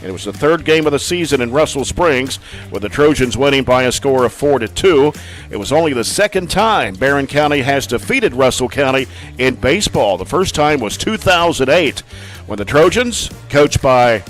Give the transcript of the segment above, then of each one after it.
And it was the third game of the season in Russell Springs, with the Trojans winning by a score of 4-2. It was only the second time Barren County has defeated Russell County in baseball. The first time was 2008, when the Trojans, coached by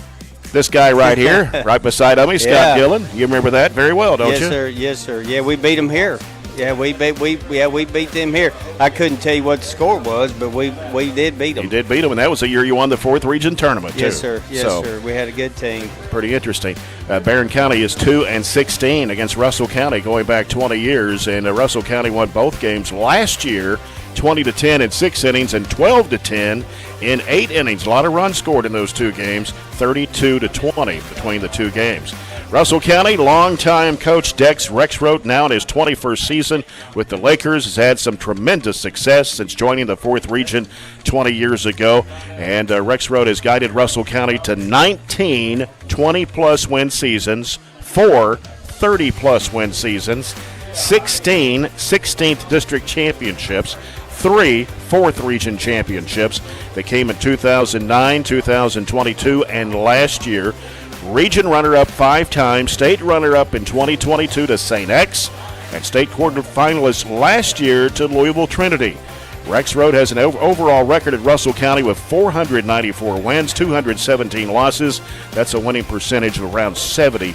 this guy right here, right beside me, Scott Gillen. You remember that very well, don't you? Yes, sir. Yes, sir. Yeah, we beat them here. Yeah, we beat them here. I couldn't tell you what the score was, but we did beat them. You did beat them, and that was the year you won the 4th Region Tournament, too. Yes, sir. Yes, sir. We had a good team. Pretty interesting. Barren County is 2-16 against Russell County going back 20 years, and Russell County won both games last year, 20-10 in 6 innings and 12-10 in 8 innings. A lot of runs scored in those two games, 32-20 between the two games. Russell County, longtime coach Rex Rexroth, now in his 21st season with the Lakers, has had some tremendous success since joining the 4th Region 20 years ago. And Rexroth has guided Russell County to 19 20-plus win seasons, 4 30-plus win seasons, 16 16th District championships, 3 4th Region championships that came in 2009, 2022, and last year. Region runner-up 5 times, state runner-up in 2022 to St. X, and state quarterfinalist last year to Louisville Trinity. Rexroth has an overall record at Russell County with 494 wins, 217 losses. That's a winning percentage of around 70%.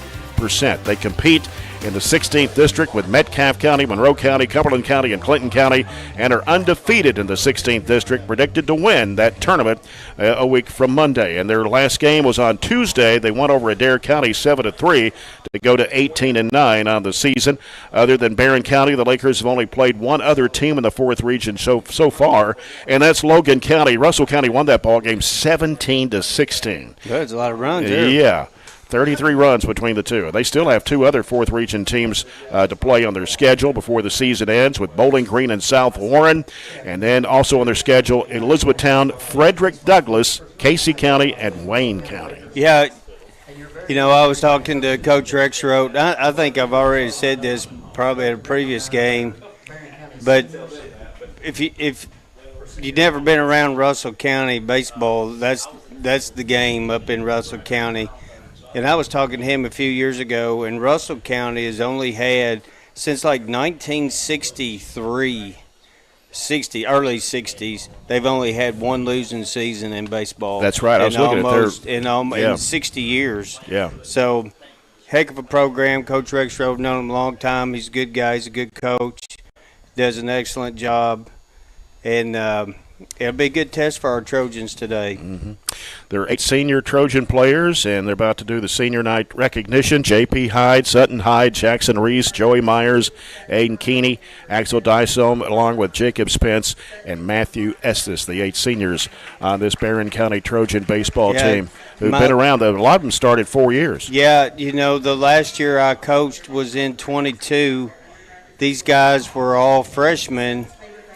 They compete in the 16th District with Metcalfe County, Monroe County, Cumberland County, and Clinton County, and are undefeated in the 16th District, predicted to win that tournament a week from Monday. And their last game was on Tuesday. They won over Adair County 7-3 to go to 18-9 on the season. Other than Barren County, the Lakers have only played one other team in the 4th Region so far, and that's Logan County. Russell County won that ball game 17-16. That's a lot of runs there. Yeah. 33 runs between the two. They still have 2 other 4th Region teams to play on their schedule before the season ends, with Bowling Green and South Warren. And then also on their schedule, Elizabethtown, Frederick Douglass, Casey County, and Wayne County. Yeah, I was talking to Coach Rexroth. I think I've already said this probably at a previous game, but if you've never been around Russell County baseball, that's the game up in Russell County. And I was talking to him a few years ago, and Russell County has only had, since like 1963, early 60s, they've only had one losing season in baseball. That's right. I was looking at their in 60 years. Yeah. So, heck of a program. Coach Rexroth, known him a long time. He's a good guy. He's a good coach. Does an excellent job. And it'll be a good test for our Trojans today. Mm-hmm. There are 8 senior Trojan players, and they're about to do the senior night recognition. J.P. Hyde, Sutton Hyde, Jackson Reese, Joey Myers, Aiden Keeney, Axel Dysome, along with Jacob Spence and Matthew Estes, the 8 seniors on this Barren County Trojan baseball team who've been around. A lot of them started 4 years. Yeah, the last year I coached was in 22. These guys were all freshmen,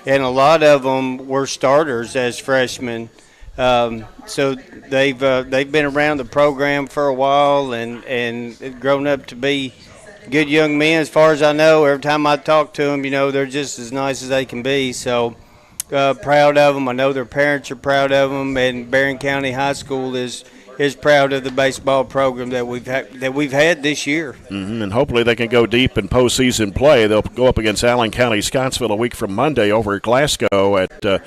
and a lot of them were starters as freshmen. So they've been around the program for a while and grown up to be good young men. As far as I know, every time I talk to them, they're just as nice as they can be. So proud of them. I know their parents are proud of them, and Barren County High School is proud of the baseball program that we've had this year. Mm-hmm. And hopefully they can go deep in postseason play. They'll go up against Allen County Scottsville a week from Monday over at Glasgow at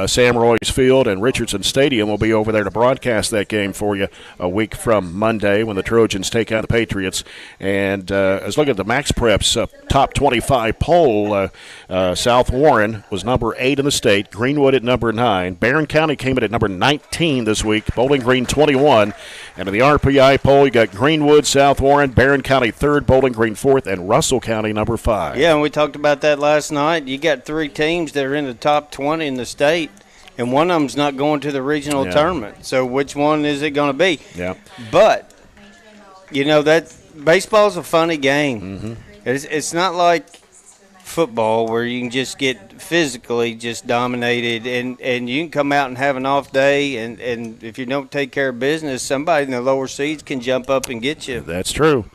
Sam Roy's Field, and Richardson Stadium will be over there to broadcast that game for you a week from Monday when the Trojans take out the Patriots. And as look at the Max Preps top 25 poll, South Warren was number 8 in the state, Greenwood at number 9. Barren County came in at number 19 this week, Bowling Green 21. And in the RPI poll, you got Greenwood, South Warren, Barren County 3rd, Bowling Green 4th, and Russell County number 5. Yeah, and we talked about that last night. You got 3 teams that are in the top 20 in the state, and one of them's not going to the regional tournament. So which one is it going to be? Yeah. But, that baseball's a funny game. Mm-hmm. It's not like football where you can just get physically just dominated, and you can come out and have an off day, and if you don't take care of business, somebody in the lower seeds can jump up and get you. That's true.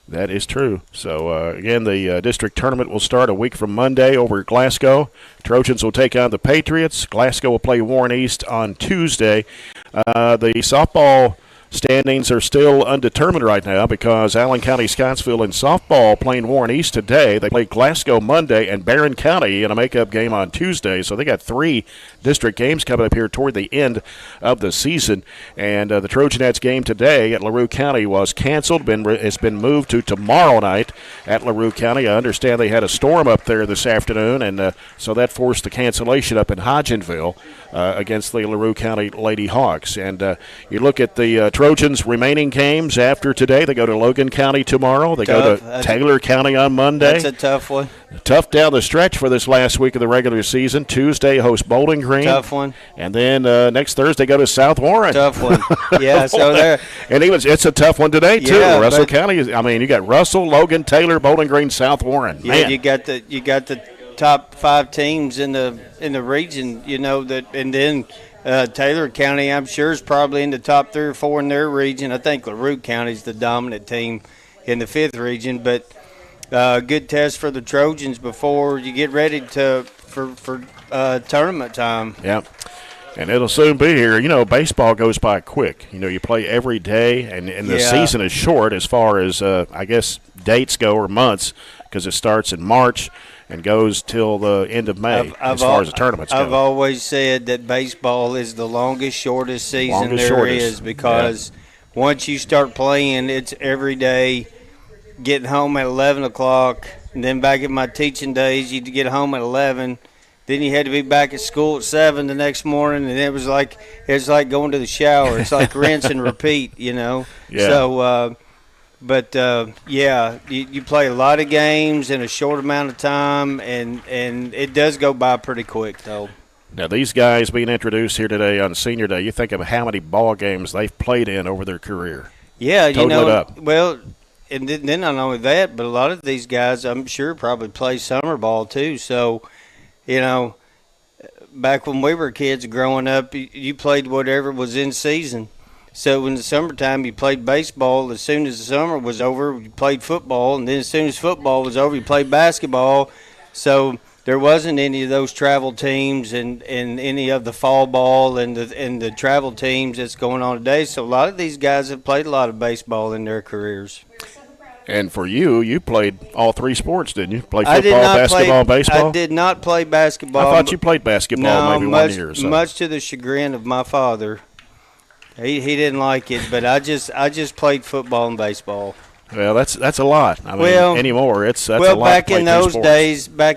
That is true. So, again, the district tournament will start a week from Monday over at Glasgow. Trojans will take on the Patriots. Glasgow will play Warren East on Tuesday. The softball standings are still undetermined right now because Allen County Scottsville in softball playing Warren East today. They play Glasgow Monday and Barren County in a makeup game on Tuesday. So they got 3 district games coming up here toward the end of the season. And the Trojanettes game today at LaRue County was canceled. It's been moved to tomorrow night at LaRue County. I understand they had a storm up there this afternoon, and so that forced the cancellation up in Hodgenville against the LaRue County Lady Hawks. And you look at the Trojans' remaining games after today. They go to Logan County tomorrow. They go to Taylor County on Monday. That's a tough one. Tough down the stretch for this last week of the regular season. Tuesday host Bowling Green. Tough one. And then next Thursday go to South Warren. Tough one. Yeah, so there. And it's a tough one today too. Yeah, Russell County is. I mean, you got Russell, Logan, Taylor, Bowling Green, South Warren. Yeah, Man. you got the top 5 teams in the region. You know that, and then. Taylor County, I'm sure, is probably in the top 3 or 4 in their region. I think LaRue County is the dominant team in the 5th region. But good test for the Trojans before you get ready for tournament time. Yeah, and it'll soon be here. You know, baseball goes by quick. You know, you play every day, and the season is short as far as, I guess, dates go or months because it starts in March and goes till the end of May as far as the tournaments go. I've always said that baseball is the longest, shortest season there is because once you start playing, it's every day, getting home at 11 o'clock, and then back in my teaching days, you'd get home at 11. Then you had to be back at school at 7 the next morning, and it was like going to the shower. It's like rinse and repeat, you know. Yeah. So, you play a lot of games in a short amount of time, and it does go by pretty quick, though. Now, these guys being introduced here today on Senior Day, you think of how many ball games they've played in over their career. Yeah, Total it up. Well, and then not only that, but a lot of these guys, I'm sure, probably play summer ball too. So, you know, back when we were kids growing up, you played whatever was in season. So in the summertime, you played baseball. As soon as the summer was over, you played football. And then as soon as football was over, you played basketball. So there wasn't any of those travel teams and any of the fall ball and the travel teams that's going on today. So a lot of these guys have played a lot of baseball in their careers. And for you played all 3 sports, didn't you? Played football, basketball, baseball? I did not play basketball. I thought you played basketball maybe 1 year or so. Much to the chagrin of my father. He didn't like it, but I just played football and baseball. Well, that's a lot. I mean, anymore that's a lot. Back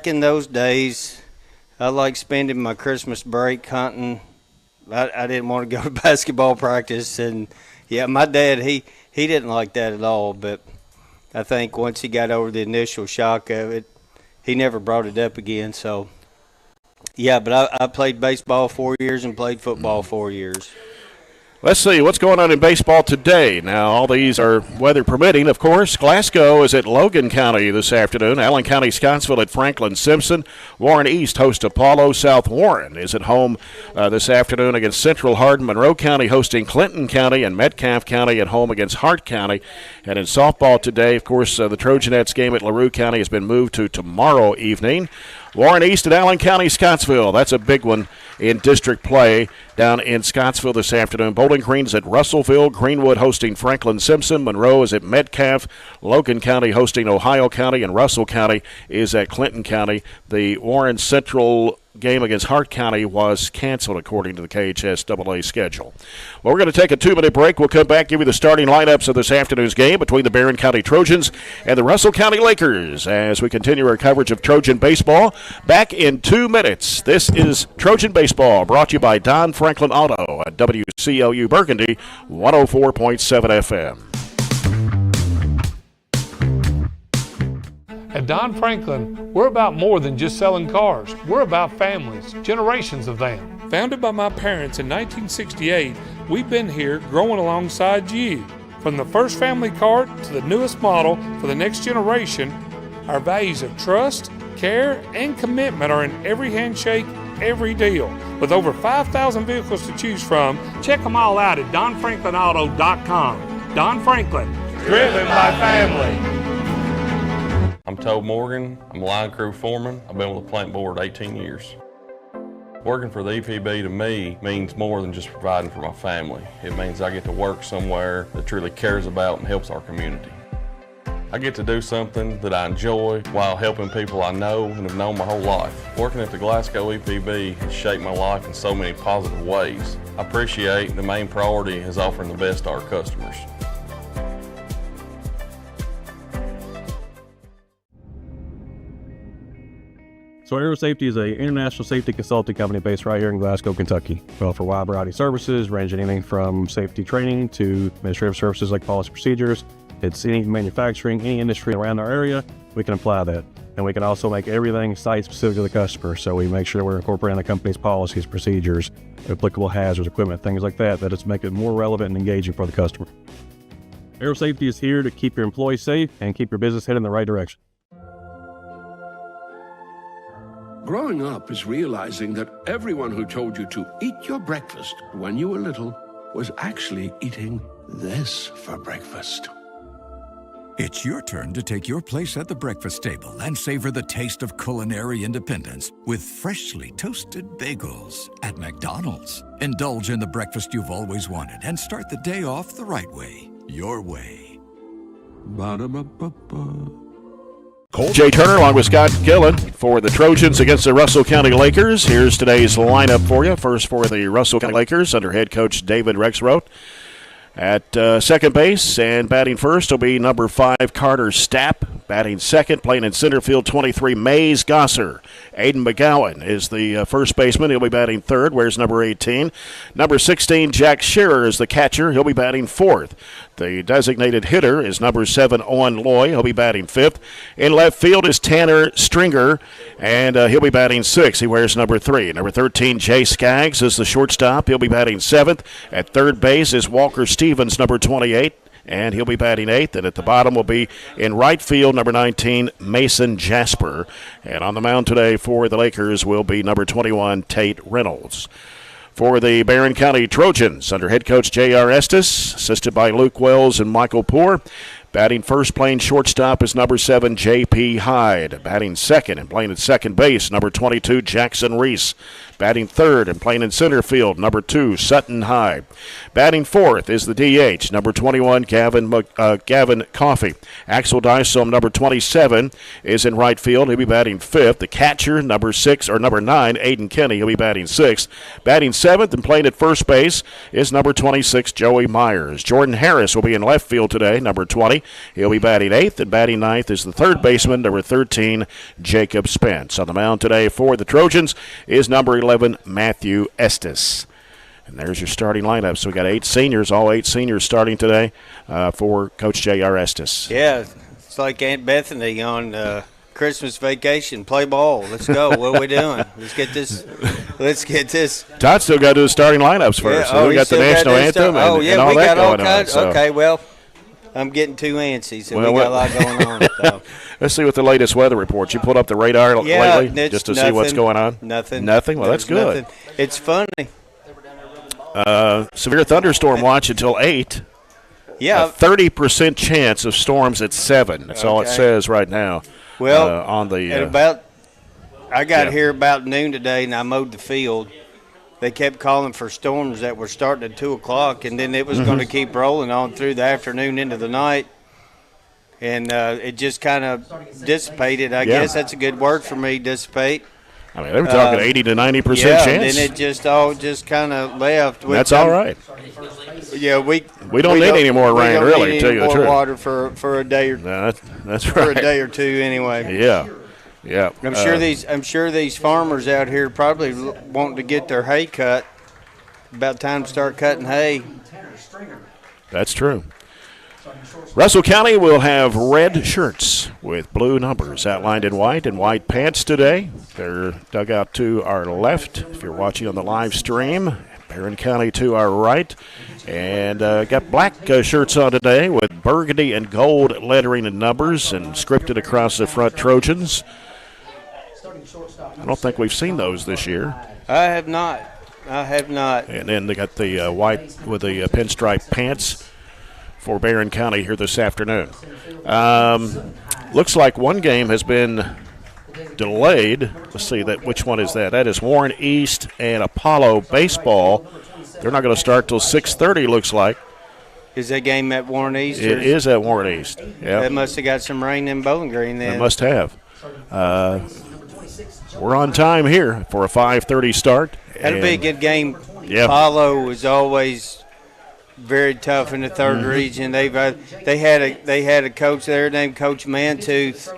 in those days, I liked spending my Christmas break hunting. I didn't want to go to basketball practice, and my dad he didn't like that at all. But I think once he got over the initial shock of it, he never brought it up again. So but I played baseball 4 years and played football 4 years. Let's see what's going on in baseball today. Now, all these are weather permitting, of course. Glasgow is at Logan County this afternoon. Allen County Scottsville at Franklin Simpson. Warren East hosts Apollo. South Warren is at home this afternoon against Central Hardin. Monroe County hosting Clinton County, and Metcalfe County at home against Hart County. And in softball today, of course, the Trojanettes game at LaRue County has been moved to tomorrow evening. Warren East at Allen County, Scottsville. That's a big one in district play down in Scottsville this afternoon. Bowling Green's at Russellville. Greenwood hosting Franklin Simpson. Monroe is at Metcalfe. Logan County hosting Ohio County. And Russell County is at Clinton County. The Warren Central game against Hart County was canceled according to the KHSAA schedule. Well, we're going to take a 2-minute break. We'll come back, give you the starting lineups of this afternoon's game between the Barren County Trojans and the Russell County Lakers as we continue our coverage of Trojan baseball. Back in 2 minutes. This is Trojan Baseball, brought to you by Don Franklin Auto at WCLU Burgundy, 104.7 FM. At Don Franklin, we're about more than just selling cars. We're about families, generations of them. Founded by my parents in 1968, we've been here growing alongside you. From the first family car to the newest model for the next generation, our values of trust, Care and commitment are in every handshake, every deal. With over 5,000 vehicles to choose from, check them all out at DonFranklinAuto.com. Don Franklin, driven by family. I'm Tobe Morgan. I'm a line crew foreman. I've been with the plant board 18 years. Working for the EPB to me means more than just providing for my family. It means I get to work somewhere that truly cares about and helps our community. I get to do something that I enjoy while helping people I know and have known my whole life. Working at the Glasgow EPB has shaped my life in so many positive ways. I appreciate the main priority is offering the best to our customers. So Aero Safety is an international safety consulting company based right here in Glasgow, Kentucky. We offer a wide variety of services, ranging anything from safety training to administrative services like policy procedures. It's any manufacturing, any industry around our area, we can apply that. And we can also make everything site-specific to the customer. So we make sure we're incorporating the company's policies, procedures, applicable hazards, equipment, things like that, that it's make it more relevant and engaging for the customer. Aero Safety is here to keep your employees safe and keep your business headed in the right direction. Growing up is realizing that everyone who told you to eat your breakfast when you were little was actually eating this for breakfast. It's your turn to take your place at the breakfast table and savor the taste of culinary independence with freshly toasted bagels at McDonald's. Indulge in the breakfast you've always wanted and start the day off the right way, your way. Ba-da-ba-ba-ba. Jay Turner along with Scott Gillen for the Trojans against the Russell County Lakers. Here's today's lineup for you. First for the Russell County Lakers under head coach David Rexroth. At second base and batting first will be number 5, Carter Stapp. Batting second, playing in center field, 23, Mays Gosser. Aiden McGowan is the first baseman. He'll be batting third. Wears number 18. Number 16, Jack Shearer is the catcher. He'll be batting fourth. The designated hitter is number 7, Owen Loy. He'll be batting fifth. In left field is Tanner Stringer, and he'll be batting sixth. He wears number 3. Number 13, Jay Skaggs is the shortstop. He'll be batting seventh. At third base is Walker Stevens, number 28. And he'll be batting eighth. And at the bottom will be in right field, number 19, Mason Jasper. And on the mound today for the Lakers will be number 21, Tate Reynolds. For the Barren County Trojans, under head coach J.R. Estes, assisted by Luke Wells and Michael Poore. Batting first, playing shortstop is number 7, J.P. Hyde. Batting second and playing at second base, number 22, Jackson Reese. Batting third and playing in center field, number 2, Sutton High. Batting fourth is the DH, number 21, Gavin Coffey. Axel Dysom, number 27, is in right field. He'll be batting fifth. The catcher, number 9, Aiden Kenny. He'll be batting sixth. Batting seventh and playing at first base is number 26, Joey Myers. Jordan Harris will be in left field today, number 20. He'll be batting eighth, and batting ninth is the third baseman, number 13, Jacob Spence. On the mound today for the Trojans is number 11, Matthew Estes. And there's your starting lineup. So we got 8 seniors, all 8 seniors starting today for Coach J.R. Estes. Yeah, it's like Aunt Bethany on Christmas vacation. Play ball. Let's go. What are we doing? Let's get this. Todd still got to do the starting lineups first. Yeah, so we got the national anthem and all we that got all going kinds. on. So. Okay, well, I'm getting too antsy, so we got a lot going on. So. Let's see what the latest weather reports. You pulled up the radar lately just to see what's going on? Nothing. Nothing? Well, that's good. Nothing. It's funny. Severe thunderstorm watch until 8. Yeah. A 30% chance of storms at 7. That's all it says right now. Well, on the I got here about noon today, and I mowed the field. They kept calling for storms that were starting at 2 o'clock, and then it was going to keep rolling on through the afternoon into the night. And it just kind of dissipated. I guess that's a good word for me, dissipate. I mean, they were talking 80 to 90% chance. And then it just kind of left. That's all right. Yeah, we don't need any more rain, really, to tell you the truth. Water for a day or that's right. For a day or two, anyway. Yeah. I'm sure these farmers out here probably want to get their hay cut. About time to start cutting hay. That's true. Russell County will have red shirts with blue numbers outlined in white and white pants today. They're dugout to our left if you're watching on the live stream. Barren County to our right. And got black shirts on today with burgundy and gold lettering and numbers and scripted across the front, Trojans. I don't think we've seen those this year. I have not. And then they got the white with the pinstripe pants for Barren County here this afternoon. Looks like one game has been delayed. Let's see, which one is that? That is Warren East and Apollo baseball. They're not going to start till 6:30, looks like. Is that game at Warren East? It is at Warren East. Yeah. That must have got some rain in Bowling Green then. It must have. We're on time here for a 5:30 start. That'll be a good game. Yeah. Apollo was always very tough in the third region. They had a coach there named Coach Mantooth.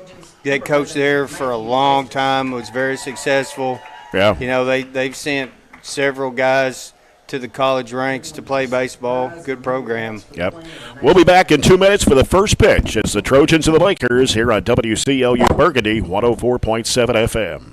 That coached there for a long time, was very successful. Yeah. You know, they've sent several guys to the college ranks to play baseball. Good program. Yep. We'll be back in 2 minutes for the first pitch. It's the Trojans and the Lakers here on WCLU Burgundy 104.7 FM.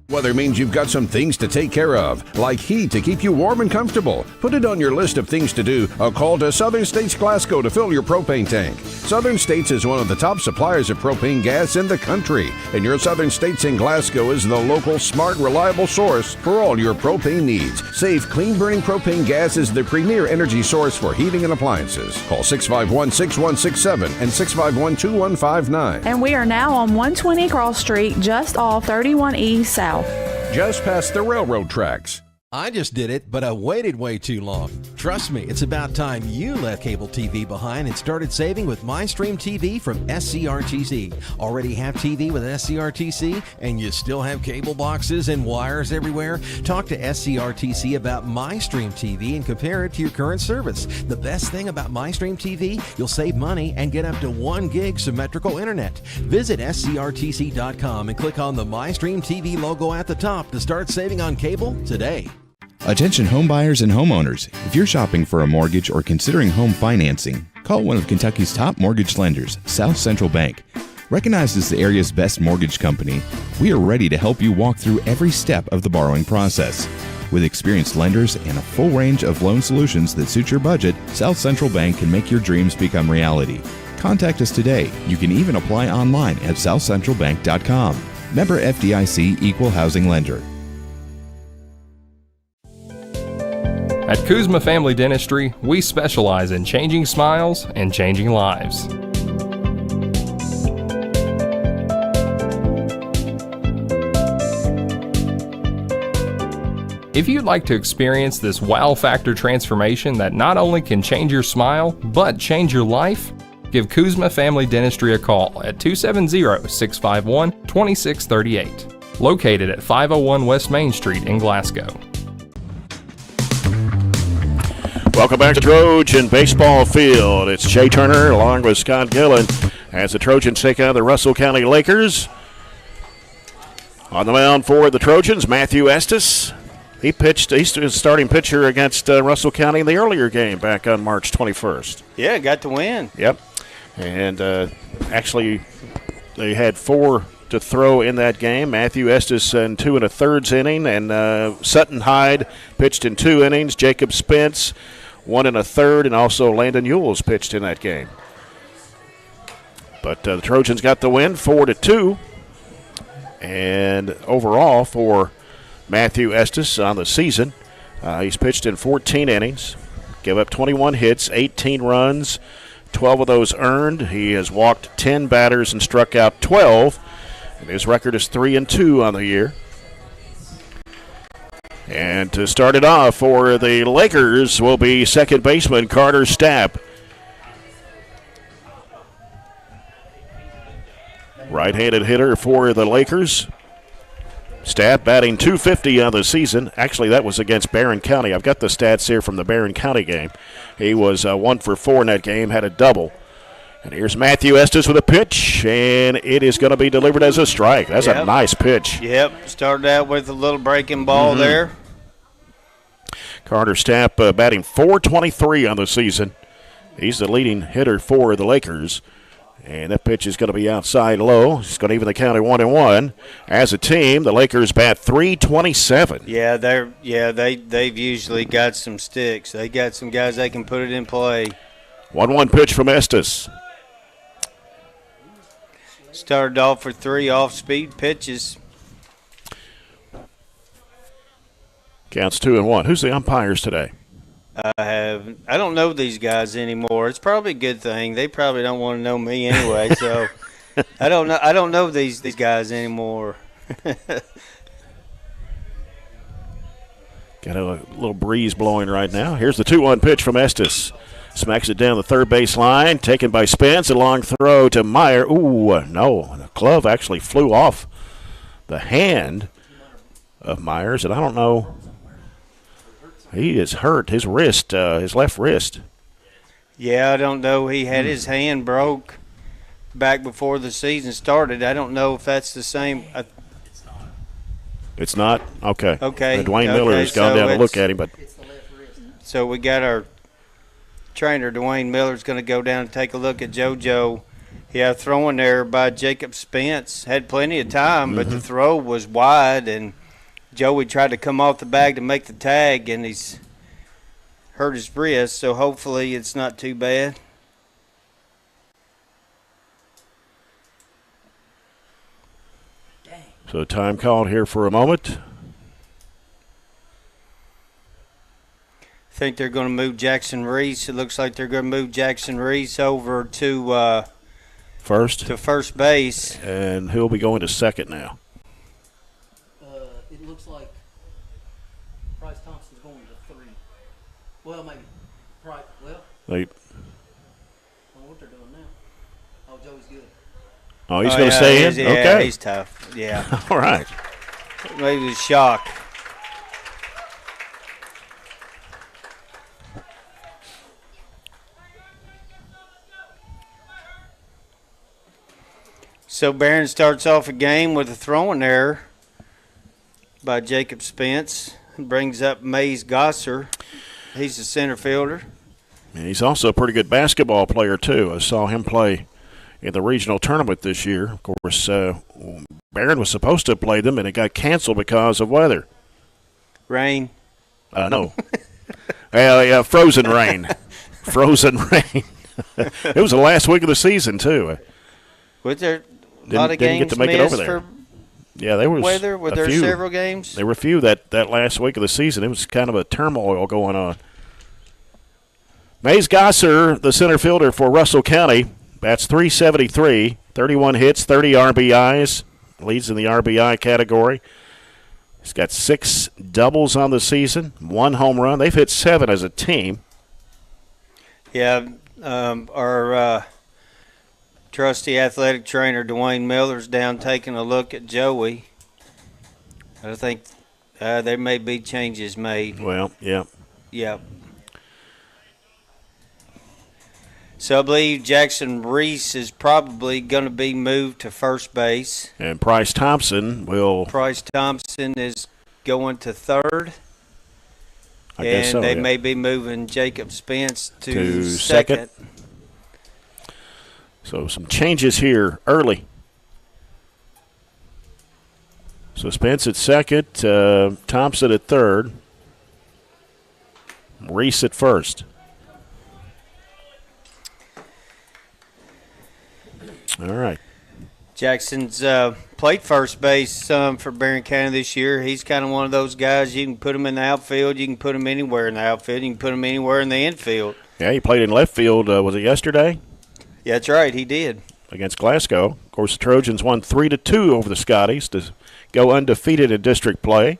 Weather means you've got some things to take care of, like heat to keep you warm and comfortable. Put it on your list of things to do. A call to Southern States Glasgow to fill your propane tank. Southern States is one of the top suppliers of propane gas in the country, and your Southern States in Glasgow is the local, smart, reliable source for all your propane needs. Safe, clean-burning propane gas is the premier energy source for heating and appliances. Call 651-6167 and 651-2159. And we are now on 120 Cross Street, just off 31E South. Just past the railroad tracks. I just did it, but I waited way too long. Trust me, it's about time you left cable TV behind and started saving with MyStream TV from SCRTC. Already have TV with SCRTC and you still have cable boxes and wires everywhere? Talk to SCRTC about MyStream TV and compare it to your current service. The best thing about MyStream TV, you'll save money and get up to 1 gig symmetrical internet. Visit SCRTC.com and click on the MyStream TV logo at the top to start saving on cable today. Attention home buyers and homeowners. If you're shopping for a mortgage or considering home financing, call one of Kentucky's top mortgage lenders, South Central Bank. Recognized as the area's best mortgage company, we are ready to help you walk through every step of the borrowing process. With experienced lenders and a full range of loan solutions that suit your budget, South Central Bank can make your dreams become reality. Contact us today. You can even apply online at southcentralbank.com. Member FDIC Equal Housing Lender. At Kuzma Family Dentistry, we specialize in changing smiles and changing lives. If you'd like to experience this wow factor transformation that not only can change your smile, but change your life, give Kuzma Family Dentistry a call at 270-651-2638, located at 501 West Main Street in Glasgow. Welcome back to Trojan Baseball Field. It's Jay Turner along with Scott Gillen as the Trojans take on the Russell County Lakers. On the mound for the Trojans, Matthew Estes. He's the starting pitcher against Russell County in the earlier game back on March 21st. Yeah, got the win. Yep. And actually, they had 4 to throw in that game. Matthew Estes in 2 1/3 inning, and Sutton Hyde pitched in 2 innings. Jacob Spence 1 1/3, and also Landon Ewells pitched in that game. But the Trojans got the win 4-2. And overall for Matthew Estes on the season, he's pitched in 14 innings, gave up 21 hits, 18 runs, 12 of those earned. He has walked 10 batters and struck out 12. And his record is 3-2 on the year. And to start it off for the Lakers will be second baseman Carter Stapp. Right-handed hitter for the Lakers. Stapp batting .250 on the season. Actually, that was against Barren County. I've got the stats here from the Barren County game. He was 1 for 4 in that game, had a double. And here's Matthew Estes with a pitch, and it is going to be delivered as a strike. That's a nice pitch. Yep, started out with a little breaking ball there. Carter Stapp batting .423 on the season. He's the leading hitter for the Lakers. And that pitch is going to be outside low. He's going to even the count at 1-1. As a team, the Lakers bat .327. Yeah, they've usually got some sticks. They got some guys that can put it in play. 1-1 pitch from Estes. Started off for 3 off-speed pitches. Counts 2-1. Who's the umpires today? I don't know these guys anymore. It's probably a good thing. They probably don't want to know me anyway. So I don't know these guys anymore. Got a little breeze blowing right now. Here's the 2-1 pitch from Estes. Smacks it down the third base line. Taken by Spence. A long throw to Meyer. Ooh, no. The glove actually flew off the hand of Myers, and I don't know. He is hurt. His wrist, his left wrist. Yeah, I don't know. He had his hand broke back before the season started. I don't know if that's the same. It's not? Okay. Okay. And Dwayne Miller has gone down to look at him, but so we got our trainer, Dwayne Miller's going to go down and take a look at JoJo. Yeah, throwing there by Jacob Spence. Had plenty of time, but the throw was wide, and Joey tried to come off the bag to make the tag, and he's hurt his wrist, so hopefully it's not too bad. So time called here for a moment. I think they're going to move Jackson Reese. It looks like they're going to move Jackson Reese over to first base. And he'll be going to second now. It looks like Bryce Thompson's going to 3. Well, maybe. Right. Well. I don't know what they're doing now. Oh, Joey's good. Oh, he's going to stay in? Yeah, okay. He's tough. Yeah. All right. Maybe a shock. So Barren starts off a game with a throwing error by Jacob Spence. Brings up Mays Gosser. He's the center fielder. And he's also a pretty good basketball player, too. I saw him play in the regional tournament this year. Of course, Barren was supposed to have played them, and it got canceled because of weather. Rain? No. Frozen rain. Frozen rain. It was the last week of the season, too. Was there a lot of games get to make it over there. for Yeah, there was weather? Were there several games? There were a few that last week of the season. It was kind of a turmoil going on. Mays Gosser, the center fielder for Russell County, bats .373, 31 hits, 30 RBIs, leads in the RBI category. He's got 6 doubles on the season, 1 home run. They've hit 7 as a team. Yeah, our trusty athletic trainer, Dwayne Miller's down taking a look at Joey. I think there may be changes made. Well, yeah. Yeah. So I believe Jackson Reese is probably going to be moved to first base. And Bryce Thompson is going to third. I guess so, and they yeah. may be moving Jacob Spence to second. So some changes here early. So Spence at second, Thompson at third, Reese at first. All right. Jackson's played first base for Barren County this year. He's kind of one of those guys, you can put him in the outfield, you can put him anywhere in the outfield, you can put him anywhere in the infield. Yeah, he played in left field, was it yesterday? Yeah, that's right, he did. Against Glasgow. Of course, the Trojans won 3-2 over the Scotties to go undefeated in district play.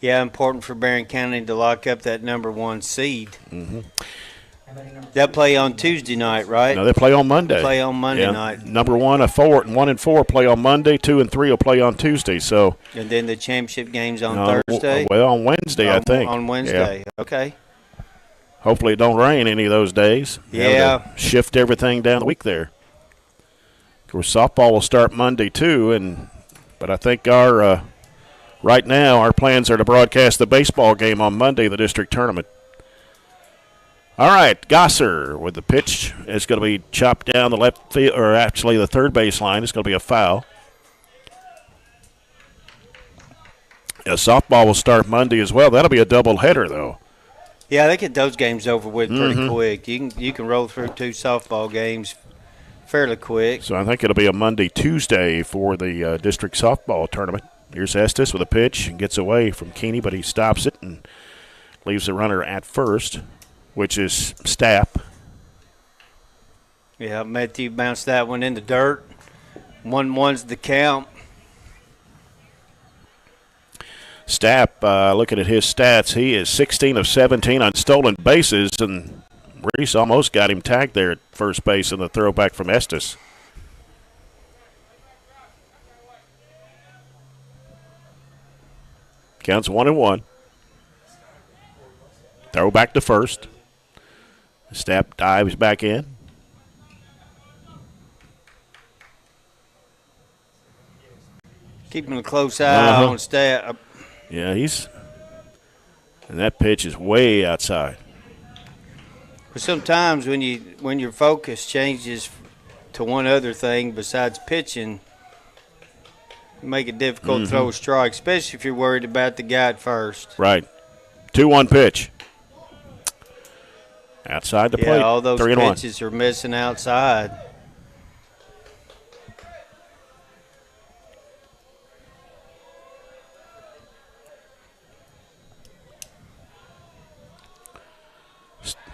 Yeah, important for Barren County to lock up that number 1 seed. Mm-hmm. They'll play on Tuesday night, right? No, they play on Monday. Play on Monday night. Number 1 and 4 play on Monday. 2 and 3 will play on Tuesday. So. And then the championship game's on Thursday. Well, on Wednesday, I think. On Wednesday. Yeah. Okay. Hopefully, it don't rain any of those days. Yeah. Shift everything down the week there. Of course, softball will start Monday too, but I think our right now our plans are to broadcast the baseball game on Monday, the district tournament. All right, Gosser with the pitch. It's going to be chopped down the left field, or actually the third base line. It's going to be a foul. Softball will start Monday as well. That'll be a doubleheader, though. Yeah, they get those games over with pretty quick. You can roll through 2 softball games fairly quick. So I think it'll be a Monday, Tuesday for the district softball tournament. Here's Estes with a pitch and gets away from Keeney, but he stops it and leaves the runner at first, which is Stapp. Yeah, Matthew bounced that one in the dirt. 1-1's the count. Stapp, looking at his stats, he is 16 of 17 on stolen bases, and Reese almost got him tagged there at first base in the throwback from Estes. Counts 1-1. Throw back to first. Stapp dives back in. Keeping a close eye on Stapp. Yeah, and that pitch is way outside. But sometimes when your focus changes to one other thing besides pitching, it make it difficult to throw a strike, especially if you're worried about the guy at first. Right. 2-1 pitch. Outside the plate. Yeah, all those 3-1. pitches are missing outside.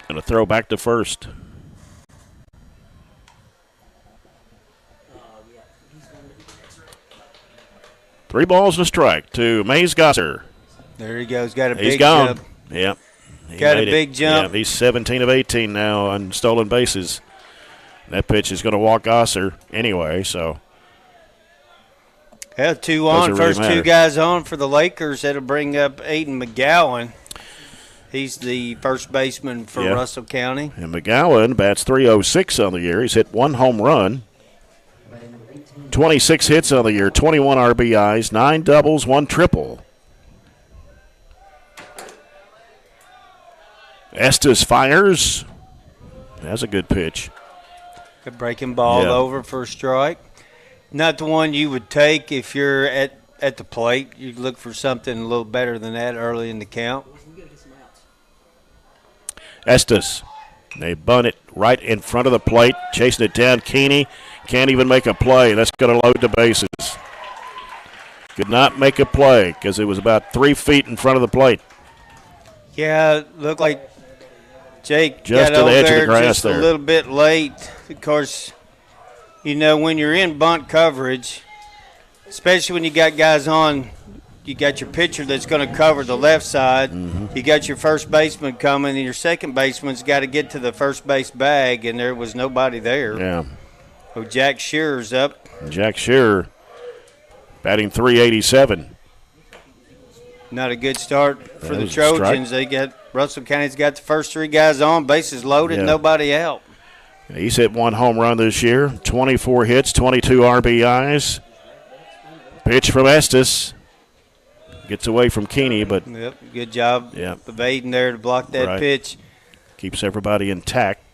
Going to throw back to first. Three balls and a strike to Mays Gosser. There he goes. Got a He's big gone. jump. Yep. Got a big jump. Yeah, he's 17 of 18 now on stolen bases. That pitch is going to walk Gosser anyway, so. Yeah, 2 on. First really 2 guys on for the Lakers. That'll bring up Aiden McGowan. He's the first baseman for Russell County. And McGowan bats .306 on the year. He's hit 1 home run, 26 hits on the year, 21 RBIs, 9 doubles, 1 triple. Estes fires. That's a good pitch. Good breaking ball over for a strike. Not the one you would take if you're at the plate. You'd look for something a little better than that early in the count. Estes. They bunt it right in front of the plate, chasing it down. Keeney can't even make a play. That's going to load the bases. Could not make a play because it was about 3 feet in front of the plate. Yeah, looked like Jake just got to the over edge of there the grass just there. a little bit late. Of course, you know, when you're in bunt coverage, especially when you got guys on, you got your pitcher that's going to cover the left side. You got your first baseman coming, and your second baseman's got to get to the first base bag, and there was nobody there. Yeah. So Jack Shearer's up. Jack Shearer batting .387. Not a good start for the Trojans. Russell County's got the first 3 guys on, bases loaded, nobody out. He's hit 1 home run this year, 24 hits, 22 RBIs. Pitch from Estes. Gets away from Keeney, but good job evading there to block that pitch. Keeps everybody intact.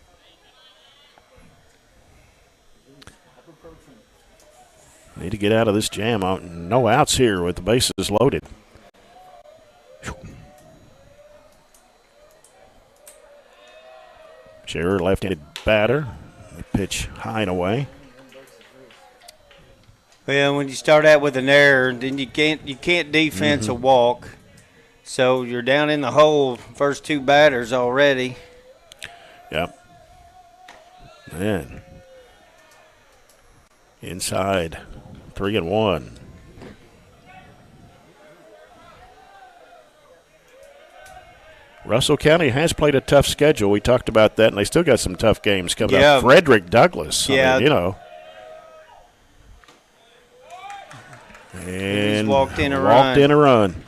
Need to get out of this jam. No outs here with the bases loaded. Shearer, left-handed batter. Pitch high and away. Well, when you start out with an error, then you can't defense a walk. So you're down in the hole first 2 batters already. Yep. Man. Inside 3-1. Russell County has played a tough schedule. We talked about that, and they still got some tough games coming up. Frederick Douglass. I mean, And walked in a run.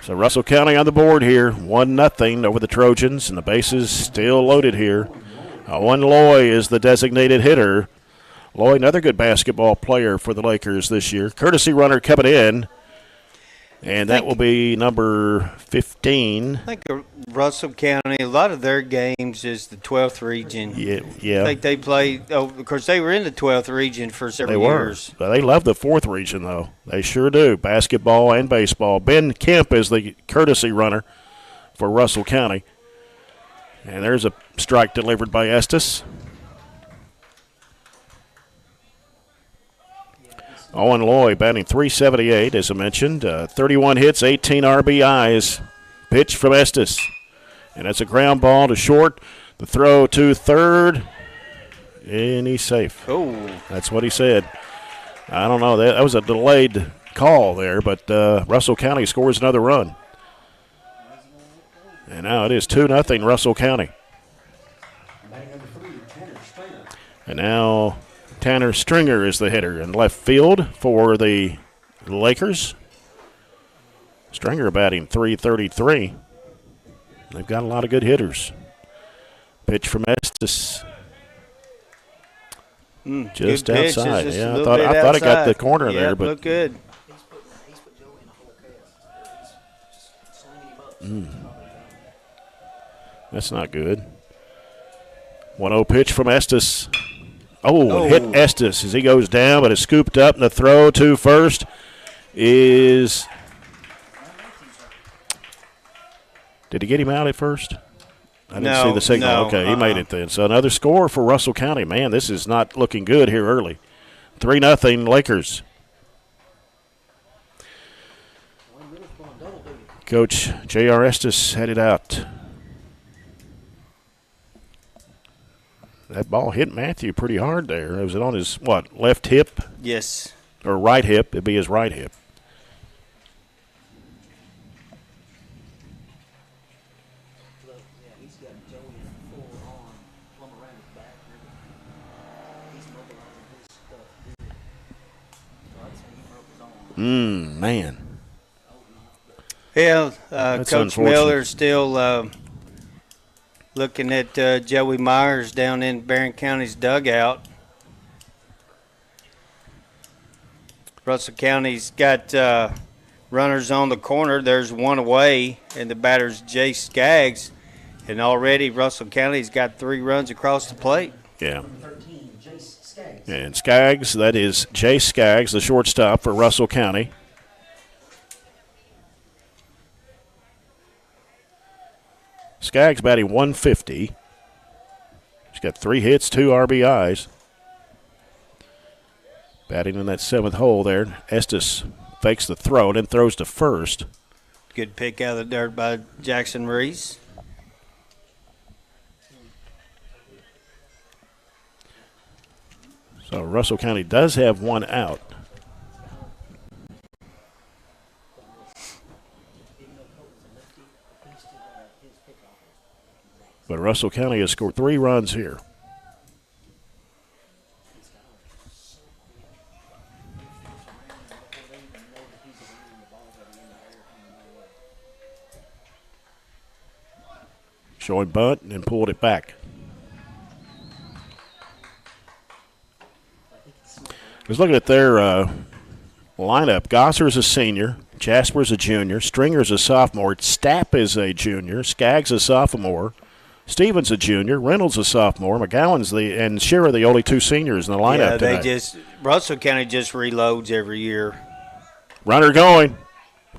So Russell County on the board here, 1-0 over the Trojans, and the bases still loaded here. Owen Loy is the designated hitter. Loy, another good basketball player for the Lakers this year. Courtesy runner coming in, and that will be number 15. I think Russell County, a lot of their games is the 12th region. Yeah. I think they played, of course, they were in the 12th region for several years. But they love the 4th region, though. They sure do, basketball and baseball. Ben Kemp is the courtesy runner for Russell County. And there's a strike delivered by Estes. Owen Loy batting .378, as I mentioned. 31 hits, 18 RBIs. Pitch from Estes. And that's a ground ball to short. The throw to third. And he's safe. Oh. That's what he said. I don't know. That was a delayed call there, but Russell County scores another run. And now it is 2-0 Russell County. And now Tanner Stringer is the hitter in left field for the Lakers. Stringer batting .333. They've got a lot of good hitters. Pitch from Estes. Just good pitch. outside. Just Yeah, I thought it got the corner there, but looked good. That's not good. 1-0 pitch from Estes. Oh, hit Estes as he goes down, but it's scooped up, and the throw to first is. Did he get him out at first? I didn't see the signal. No, okay, he made it then. So another score for Russell County. Man, this is not looking good here early. 3-0 Lakers. Coach J.R. Estes headed out. That ball hit Matthew pretty hard there. Was it on his, left hip? Yes. Or right hip. It'd be his right hip. Man. Yeah, Coach Miller's still looking at Joey Myers down in Barren County's dugout. Russell County's got runners on the corner. There's one away, and the batter's Jay Skaggs. And already Russell County's got 3 runs across the plate. Yeah. And Skaggs, that is Jay Skaggs, the shortstop for Russell County. Skaggs batting .150. He's got 3 hits, 2 RBIs. Batting in that 7th hole there. Estes fakes the throw and then throws to first. Good pick out of the dirt by Jackson Reese. So Russell County does have 1 out. But Russell County has scored 3 runs here. Showing bunt and pulled it back. I was looking at their lineup. Gosser's a senior. Jasper's a junior. Stringer's a sophomore. Stapp is a junior. Skaggs a sophomore. Stevens a junior. Reynolds a sophomore. McGowan's and Shearer the only 2 seniors in the lineup tonight. Russell County just reloads every year. Runner going.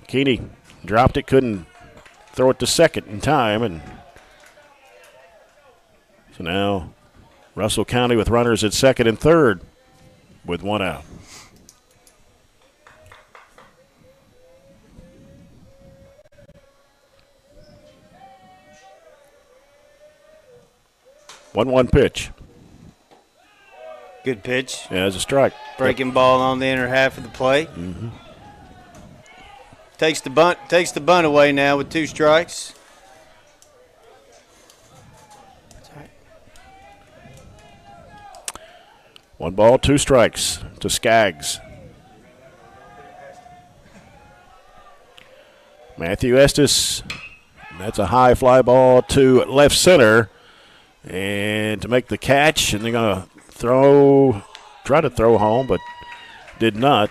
Keeney dropped it, couldn't throw it to second in time, and so now Russell County with runners at second and third with 1 out. One pitch. Good pitch. Yeah, it's a strike. Breaking ball on the inner half of the plate. Mm-hmm. Takes the bunt away now with 2 strikes. One ball, 2 strikes to Skaggs. Matthew Estes. That's a high fly ball to left center. And to make the catch, and they're going to try to throw home, but did not.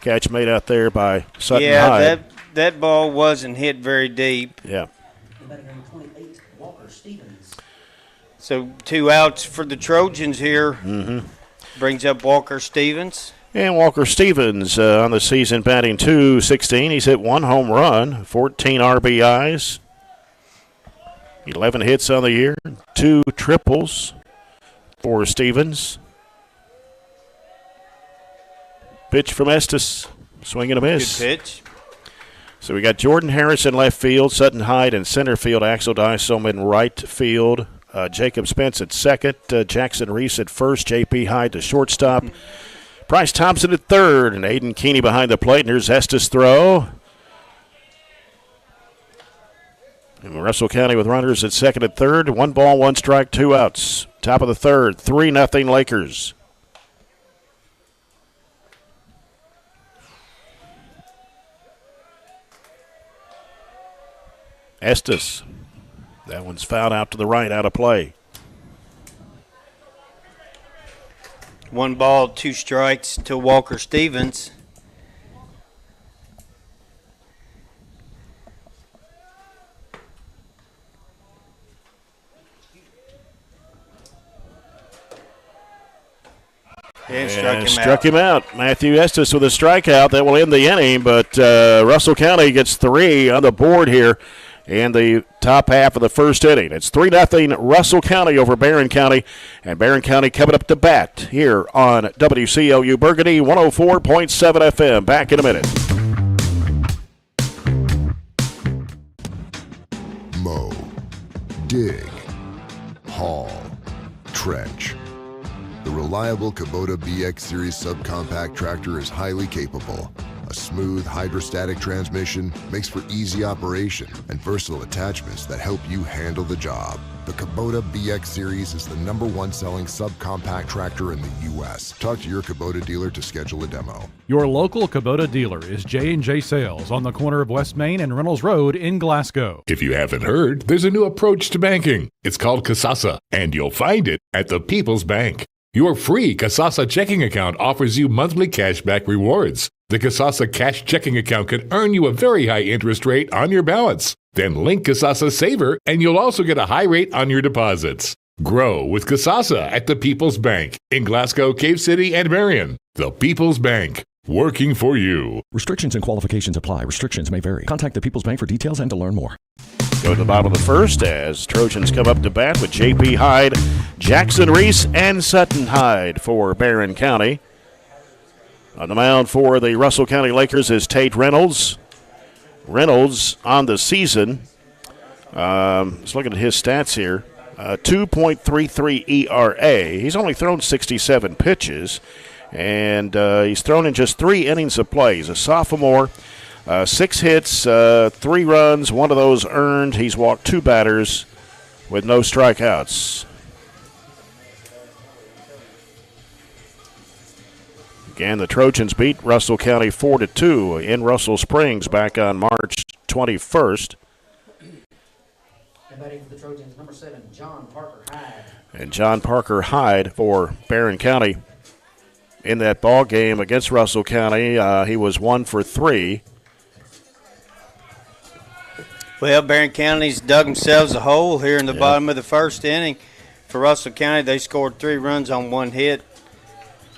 Catch made out there by Sutton Hyde. Yeah, that ball wasn't hit very deep. Yeah. So 2 outs for the Trojans here. Mm-hmm. Brings up Walker Stevens. And Walker Stevens on the season batting .216. He's hit 1 home run, 14 RBIs. 11 hits on the year, 2 triples for Stevens. Pitch from Estes. Swing and a miss. Good pitch. So we got Jordan Harris in left field, Sutton Hyde in center field, Axel Dysom in right field, Jacob Spence at second, Jackson Reese at first, J.P. Hyde to shortstop, Bryce Thompson at third, and Aiden Keeney behind the plate. And here's Estes' throw. And Russell County with runners at second and third. 1 ball, 1 strike, 2 outs. Top of the third, 3-0 Lakers. Estes. That one's fouled out to the right, out of play. 1 ball, 2 strikes to Walker Stevens. And struck him out. Matthew Estes with a strikeout. That will end the inning, but Russell County gets 3 on the board here in the top half of the first inning. It's 3-0 Russell County over Barren County, and Barren County coming up to bat here on WCLU Burgundy 104.7 FM. Back in a minute. Mow, dig, haul, trench. The reliable Kubota BX Series subcompact tractor is highly capable. A smooth hydrostatic transmission makes for easy operation and versatile attachments that help you handle the job. The Kubota BX Series is the #1 selling subcompact tractor in the U.S. Talk to your Kubota dealer to schedule a demo. Your local Kubota dealer is J&J Sales on the corner of West Main and Reynolds Road in Glasgow. If you haven't heard, there's a new approach to banking. It's called Kasasa, and you'll find it at the People's Bank. Your free Kasasa checking account offers you monthly cashback rewards. The Kasasa Cash checking account can earn you a very high interest rate on your balance. Then link Kasasa Saver, and you'll also get a high rate on your deposits. Grow with Kasasa at the People's Bank in Glasgow, Cave City, and Marion. The People's Bank, working for you. Restrictions and qualifications apply. Restrictions may vary. Contact the People's Bank for details and to learn more. Go to the bottom of the first as Trojans come up to bat with J.P. Hyde, Jackson Reese, and Sutton Hyde for Barren County. On the mound for the Russell County Lakers is Tate Reynolds. Reynolds on the season, let's look at his stats here, 2.33 ERA. He's only thrown 67 pitches, and he's thrown in just 3 innings of play. He's a sophomore. 6 hits, 3 runs, 1 of those earned. He's walked 2 batters with no strikeouts. Again, the Trojans beat Russell County 4-2 in Russell Springs back on March 21st. And batting for the Trojans, number 7, John Parker Hyde. And John Parker Hyde for Barren County in that ball game against Russell County. He was 1 for 3. Well, Barren County's dug themselves a hole here in the bottom of the first inning. For Russell County, they scored 3 runs on 1 hit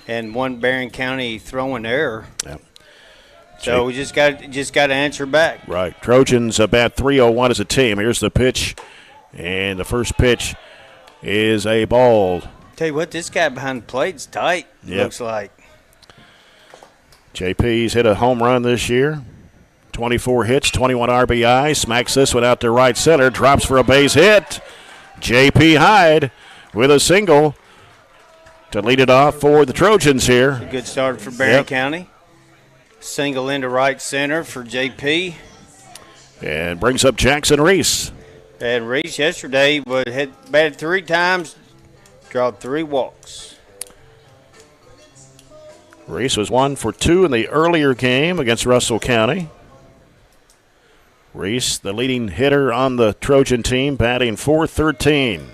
and 1 Barren County throwing error. Yep. So we just got to answer back. Right. Trojans bat 301 as a team. Here's the pitch, and the first pitch is a ball. Tell you what, this guy behind the plate's tight. Yep. Looks like. JP's hit a home run this year. 24 hits, 21 RBI. Smacks this one out to right center. Drops for a base hit. J.P. Hyde with a single to lead it off for the Trojans here. A good start for Barren County. Single into right center for J.P. And brings up Jackson Reese. And Reese yesterday had batted 3 times, drawed 3 walks. Reese was 1 for 2 in the earlier game against Russell County. Reese, the leading hitter on the Trojan team, batting .413.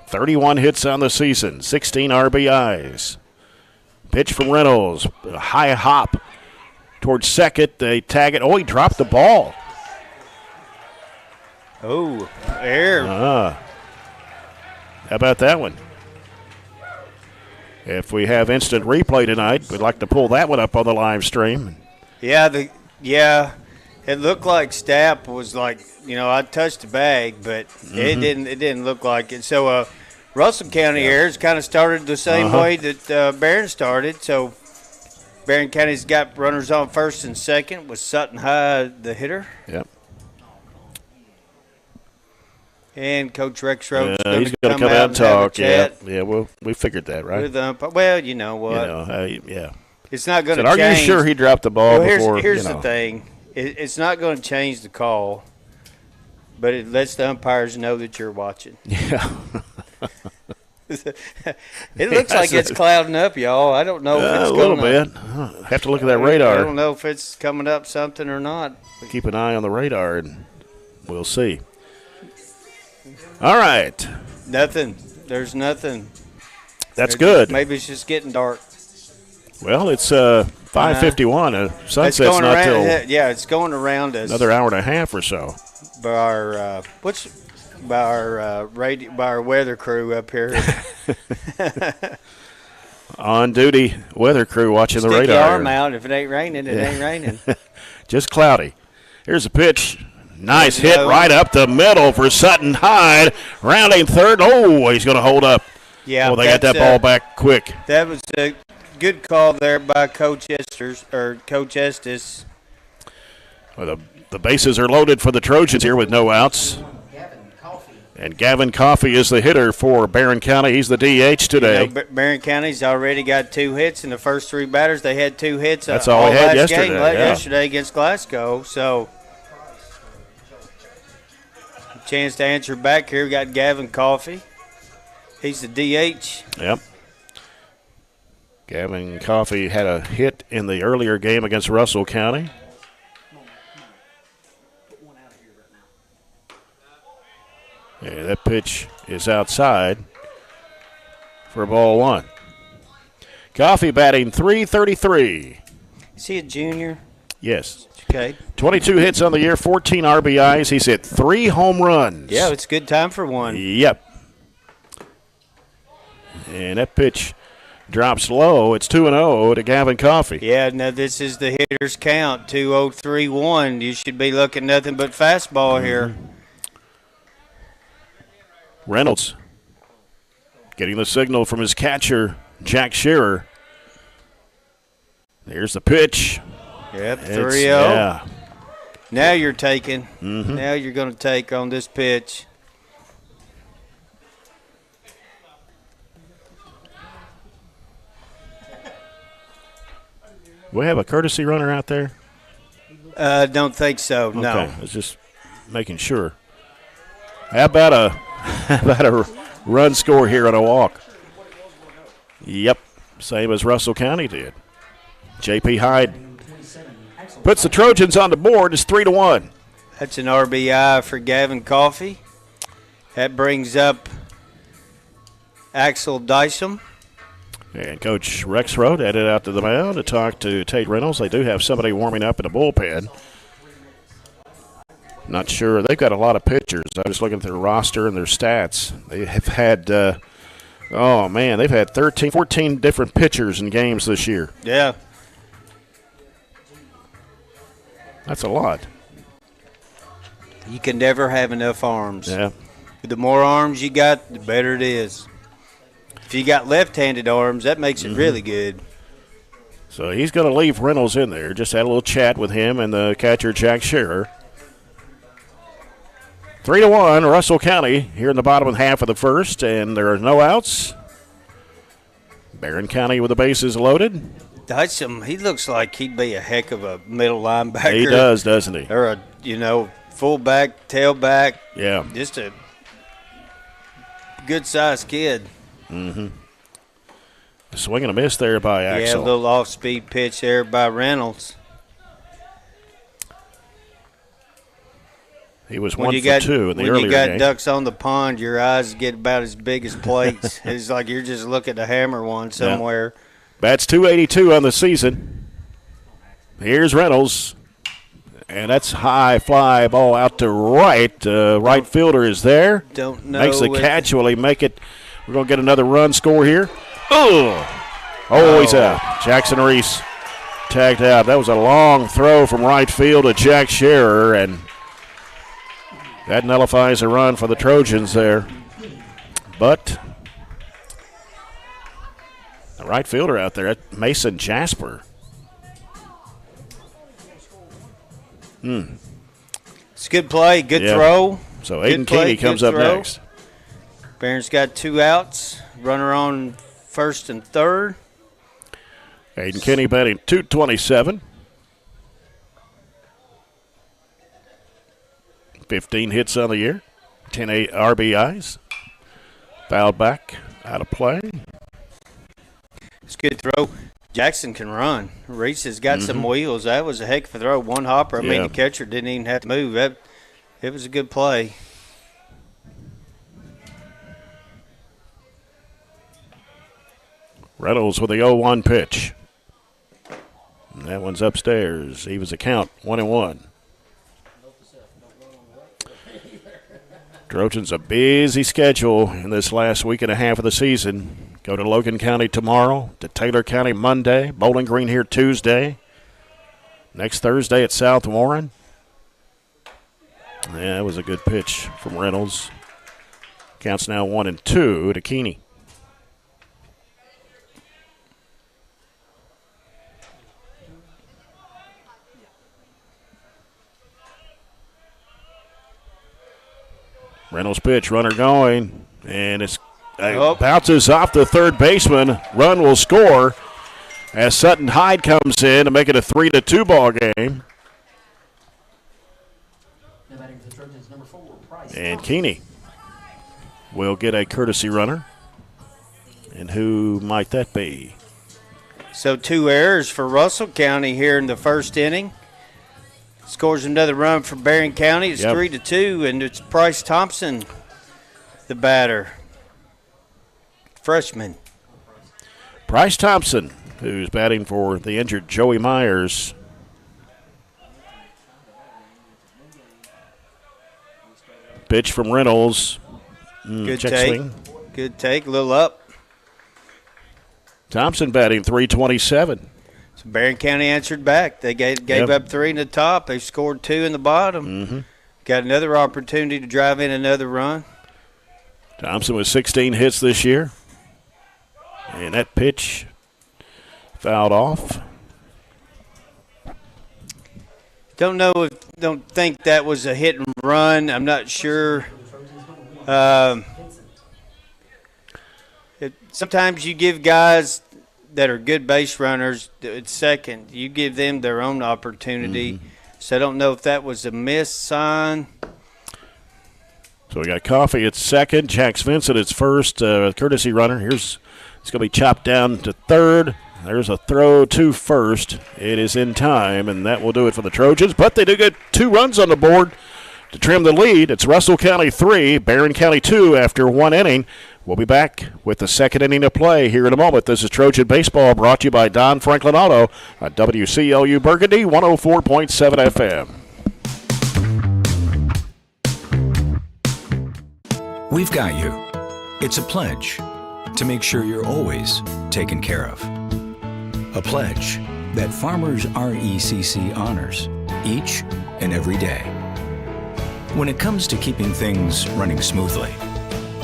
31 hits on the season, 16 RBIs. Pitch from Reynolds, a high hop towards second. They tag it. Oh, he dropped the ball. Oh, air. How about that one? If we have instant replay tonight, we'd like to pull that one up on the live stream. Yeah, it looked like Stapp was like, I touched the bag, but it didn't look like it. So Russell County airs kind of started the same way that Barren started. So Barren County's got runners on first and second with Sutton High, the hitter. Yep. And Coach Rex Rhodes he's going to come out and talk. Yeah, well, we figured that, right? Well, you know what? Yeah. It's not going to Are change. you sure he dropped the ball before? Here's the thing. It's not going to change the call, but it lets the umpires know that you're watching. Yeah. It looks like it's clouding up, y'all. I don't know if it's a little bit. Have to look at that radar. I don't know if it's coming up something or not. Keep an eye on the radar, and we'll see. All right. Nothing. There's nothing. That's good. Maybe it's just getting dark. Well, it's 5:51. Sunset's not till it's going around us. Another hour and a half or so. By our weather crew up here. On duty weather crew watching the radar. Stick your arm out. If it ain't raining, it ain't raining. Just cloudy. Here's a pitch. Nice hit right up the middle for Sutton Hyde. Rounding third. Oh, he's going to hold up. Yeah. Oh, they got that ball back quick. That was a good call there by Coach Estes. Well, the bases are loaded for the Trojans here with no outs. And Gavin Coffey is the hitter for Barren County. He's the DH today. Barren County's already got 2 hits in the first 3 batters. They had 2 hits. That's all they had yesterday. Yesterday against Glasgow. So, chance to answer back here. We got Gavin Coffey. He's the DH. Yep. Gavin Coffey had a hit in the earlier game against Russell County. Yeah, that pitch is outside for ball 1. Coffey batting .333. Is he a junior? Yes. Okay. 22 hits on the year, 14 RBIs. He's hit 3 home runs. Yeah, it's a good time for one. Yep. And that pitch drops low. It's 2-0 to Gavin Coffey. Yeah, now this is the hitter's count, 2-0-3-1. You should be looking nothing but fastball here. Reynolds getting the signal from his catcher, Jack Shearer. There's the pitch. Yep, 3-0. Yeah. Now you're taking. Mm-hmm. Now you're going to take on this pitch. We have a courtesy runner out there? Don't think so, no. Okay, I was just making sure. How about a run score here on a walk? Yep, same as Russell County did. J.P. Hyde puts the Trojans on the board. It's 3-1. That's an RBI for Gavin Coffey. That brings up Axel Dysom. And Coach Rexroad headed out to the mound to talk to Tate Reynolds. They do have somebody warming up in the bullpen. Not sure. They've got a lot of pitchers. I was looking at their roster and their stats. They have had, they've had 14 different pitchers in games this year. Yeah. That's a lot. You can never have enough arms. Yeah. The more arms you got, the better it is. If you got left-handed arms, that makes it really good. So he's going to leave Reynolds in there. Just had a little chat with him and the catcher, Jack Shearer. 3-1, Russell County here in the bottom half of the first, and there are no outs. Barren County with the bases loaded. Dyson, he looks like he'd be a heck of a middle linebacker. He does, doesn't he? Or a, fullback, tailback. Yeah. Just a good-sized kid. Mm-hmm. A swing and a miss there by Axel. Yeah, a little off-speed pitch there by Reynolds. He was 1 for 2 in the earlier game. When you got ducks on the pond, your eyes get about as big as plates. It's like you're just looking to hammer one somewhere. Yeah. Bats .282 on the season. Here's Reynolds. And that's high fly ball out to right. Right fielder is there. Don't know. Makes the catch. Will he make it? We're going to get another run score here. Oh, he's out. Jackson Reese tagged out. That was a long throw from right field to Jack Shearer, and that nullifies a run for the Trojans there. But The right fielder out there, Mason Jasper. It's a good play, good throw. So Aiden Keeney comes up next. Barron's got 2 outs. Runner on first and third. Aiden Keeney batting .227. 15 hits on the year. 10 RBIs. Fouled back. Out of play. It's a good throw. Jackson can run. Reese has got some wheels. That was a heck of a throw. One hopper. I mean, the catcher didn't even have to move. It was a good play. Reynolds with the 0-1 pitch. And that one's upstairs. He was a count, 1-1. Trojans a busy schedule in this last week and a half of the season. Go to Logan County tomorrow, to Taylor County Monday, Bowling Green here Tuesday. Next Thursday at South Warren. Yeah, that was a good pitch from Reynolds. Counts now 1-2 to Keeney. Reynolds pitch, runner going, and it bounces off the third baseman. Run will score as Sutton Hyde comes in to make it a 3-2 ball game. And Keeney will get a courtesy runner. And who might that be? So 2 errors for Russell County here in the first inning. Scores another run for Barren County. It's 3-2, and it's Bryce Thompson, the batter. Freshman. Bryce Thompson, who's batting for the injured Joey Myers. Pitch from Reynolds. Good check take. swing. Good take, a little up. Thompson batting .327. So Barren County answered back. They gave up 3 in the top. They scored 2 in the bottom. Got another opportunity to drive in another run. Thompson with 16 hits this year. And that pitch fouled off. Don't think that was a hit and run. I'm not sure. Sometimes you give guys that are good base runners at second, you give them their own opportunity. So I don't know if that was a miss sign. So we got Coffey at second, Jax Vincent at first, courtesy runner. It's going to be chopped down to third. There's a throw to first. It is in time, and that will do it for the Trojans. But they do get 2 runs on the board to trim the lead. It's Russell County 3, Barren County 2 after 1 inning. We'll be back with the second inning of play here in a moment. This is Trojan Baseball brought to you by Don Franklin Auto at WCLU Burgundy 104.7 FM. We've got you. It's a pledge to make sure you're always taken care of. A pledge that Farmers RECC honors each and every day. When it comes to keeping things running smoothly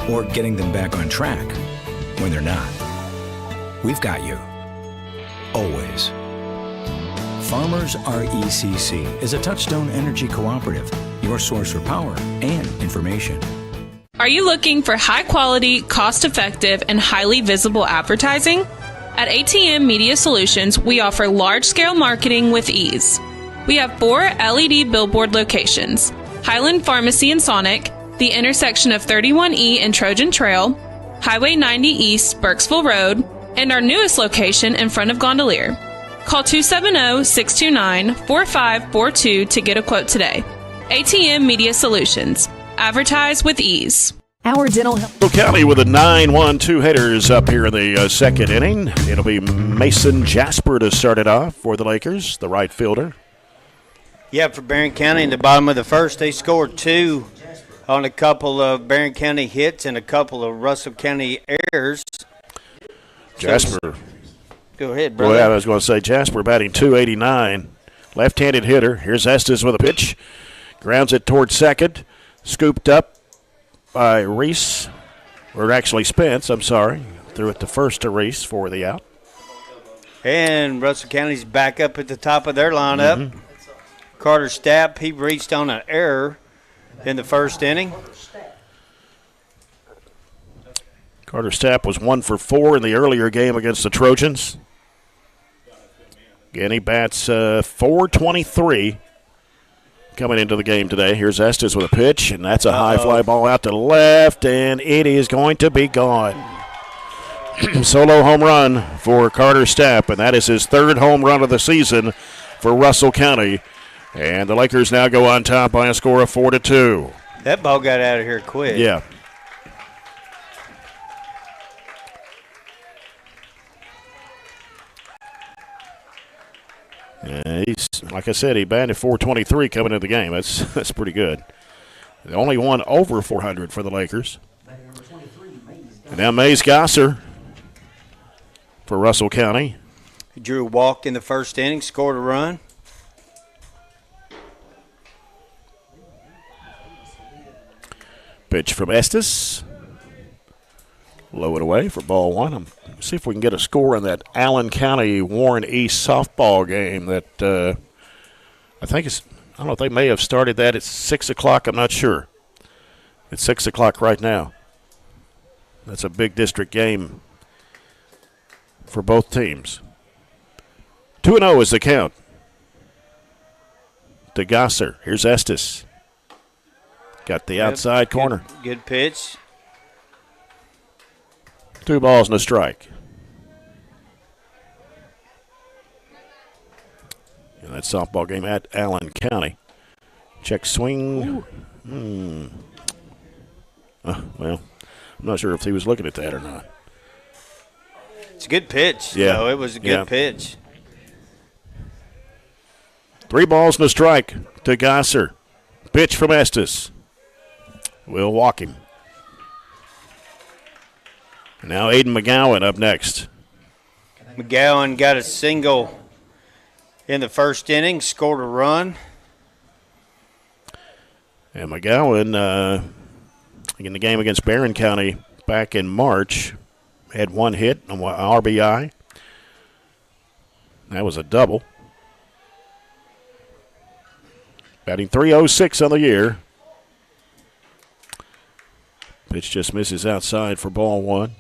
or getting them back on track when they're not, we've got you. Always. Farmers RECC is a Touchstone Energy Cooperative, your source for power and information. Are you looking for high-quality, cost-effective, and highly visible advertising? At ATM Media Solutions, we offer large-scale marketing with ease. We have 4 LED billboard locations: Highland Pharmacy in Sonic, the intersection of 31E and Trojan Trail, Highway 90 East, Burkesville Road, and our newest location in front of Gondolier. Call 270-629-4542 to get a quote today. ATM Media Solutions. Advertise with ease. Our dental health. County with a 9-1-2 hitters up here in the second inning. It'll be Mason Jasper to start it off for the Lakers, the right fielder. Yeah, for Barren County in the bottom of the first, they scored 2 on a couple of Barren County hits and a couple of Russell County errors. Jasper. Go ahead, brother. Well, I was going to say Jasper batting .289. Left-handed hitter. Here's Estes with a pitch. Grounds it towards second. Scooped up by Reese. Or actually Spence, I'm sorry. Threw it to first to Reese for the out. And Russell County's back up at the top of their lineup. Carter Stapp, he reached on an error in the first inning. Carter Stapp was 1 for 4 in the earlier game against the Trojans. Again, he bats .423 coming into the game today. Here's Estes with a pitch, and that's a high fly ball out to left, and it is going to be gone. Solo home run for Carter Stapp, and that is his 3rd home run of the season for Russell County. And the Lakers now go on top by a score of 4-2. That ball got out of here quick. Yeah. He's, like I said, he batted .423 coming into the game. That's pretty good. The only one over 400 for the Lakers. And now Mays Gosser for Russell County. He drew a walk in the first inning, scored a run. Pitch from Estes. Low it away for ball 1. See if we can get a score in that Allen County Warren East softball game that I think is, I don't know if they may have started that at 6 o'clock. I'm not sure. It's 6 o'clock right now. That's a big district game for both teams. 2-0 is the count. To Gosser. Here's Estes. Got the outside corner. Good pitch. 2 balls and a strike. And that softball game at Allen County. Check swing. Well, I'm not sure if he was looking at that or not. It's a good pitch. Yeah. No, it was a good pitch. 3 balls and a strike to Gosser. Pitch from Estes. We'll walk him. Now Aiden McGowan up next. McGowan got a single in the first inning, scored a run. And McGowan, in the game against Barren County back in March, had 1 hit on RBI. That was a double. Batting .306 on the year. Pitch just misses outside for ball 1.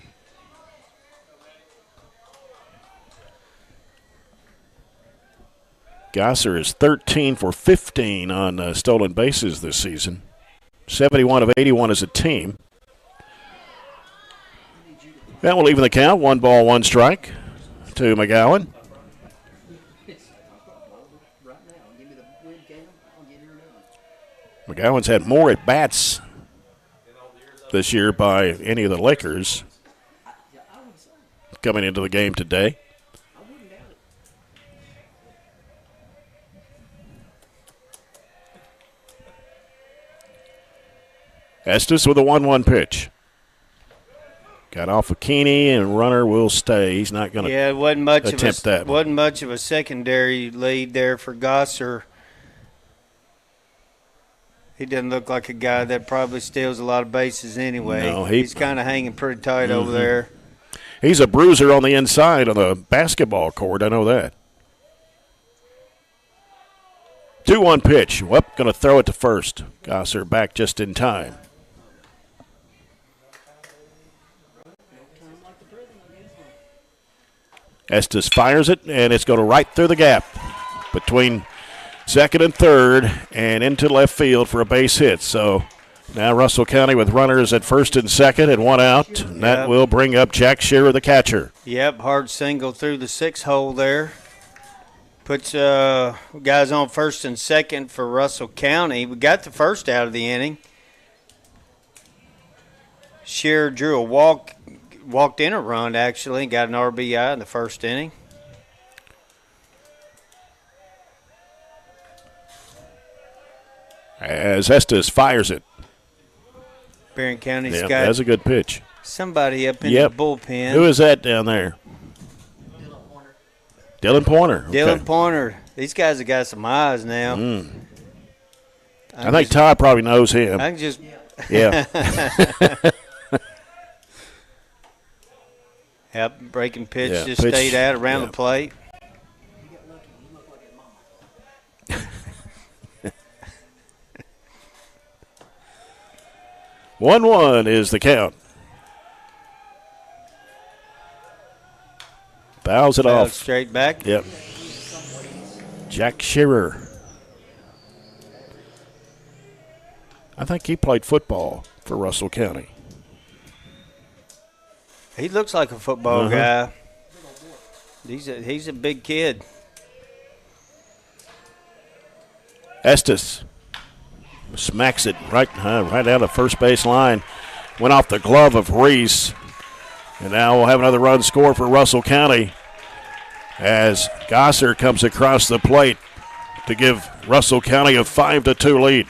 Gosser is 13 for 15 on stolen bases this season. 71 of 81 as a team. That will even the count. 1 ball, 1 strike to McGowan. McGowan's had more at-bats this year by any of the Lakers coming into the game today. Estes with a 1-1 pitch. Got off of Keeney, and runner will stay. He's not going to attempt that. Wasn't much of a secondary lead there for Gosser. He doesn't look like a guy that probably steals a lot of bases anyway. No, he's kind of hanging pretty tight over there. He's a bruiser on the inside of the basketball court. I know that. 2-1 pitch. Going to throw it to first. Gosser back just in time. Estes fires it, and it's going to right through the gap between second and third and into left field for a base hit. So now Russell County with runners at first and second and 1 out. And that will bring up Jack Shearer, the catcher. Yep, hard single through the 6 hole there. Puts guys on first and second for Russell County. We got the first out of the inning. Shearer drew a walked in a run, actually, and got an RBI in the first inning. As Estes fires it. Barren County's got that's a good pitch. Somebody up in the bullpen. Who is that down there? Dylan Pointer. Dylan Pointer. These guys have got some eyes now. I think Todd probably knows him. I can just Yep, breaking pitch Yeah, just pitch, stayed out around yeah. the plate. 1-1 is the count. Fouls it Fouled off. straight back. Yep. Jack Shearer. I think he played football for Russell County. He looks like a football guy. He's a big kid. Estes smacks it right out of first base line. Went off the glove of Reese. And now we'll have another run score for Russell County as Gosser comes across the plate to give Russell County a 5-2 lead.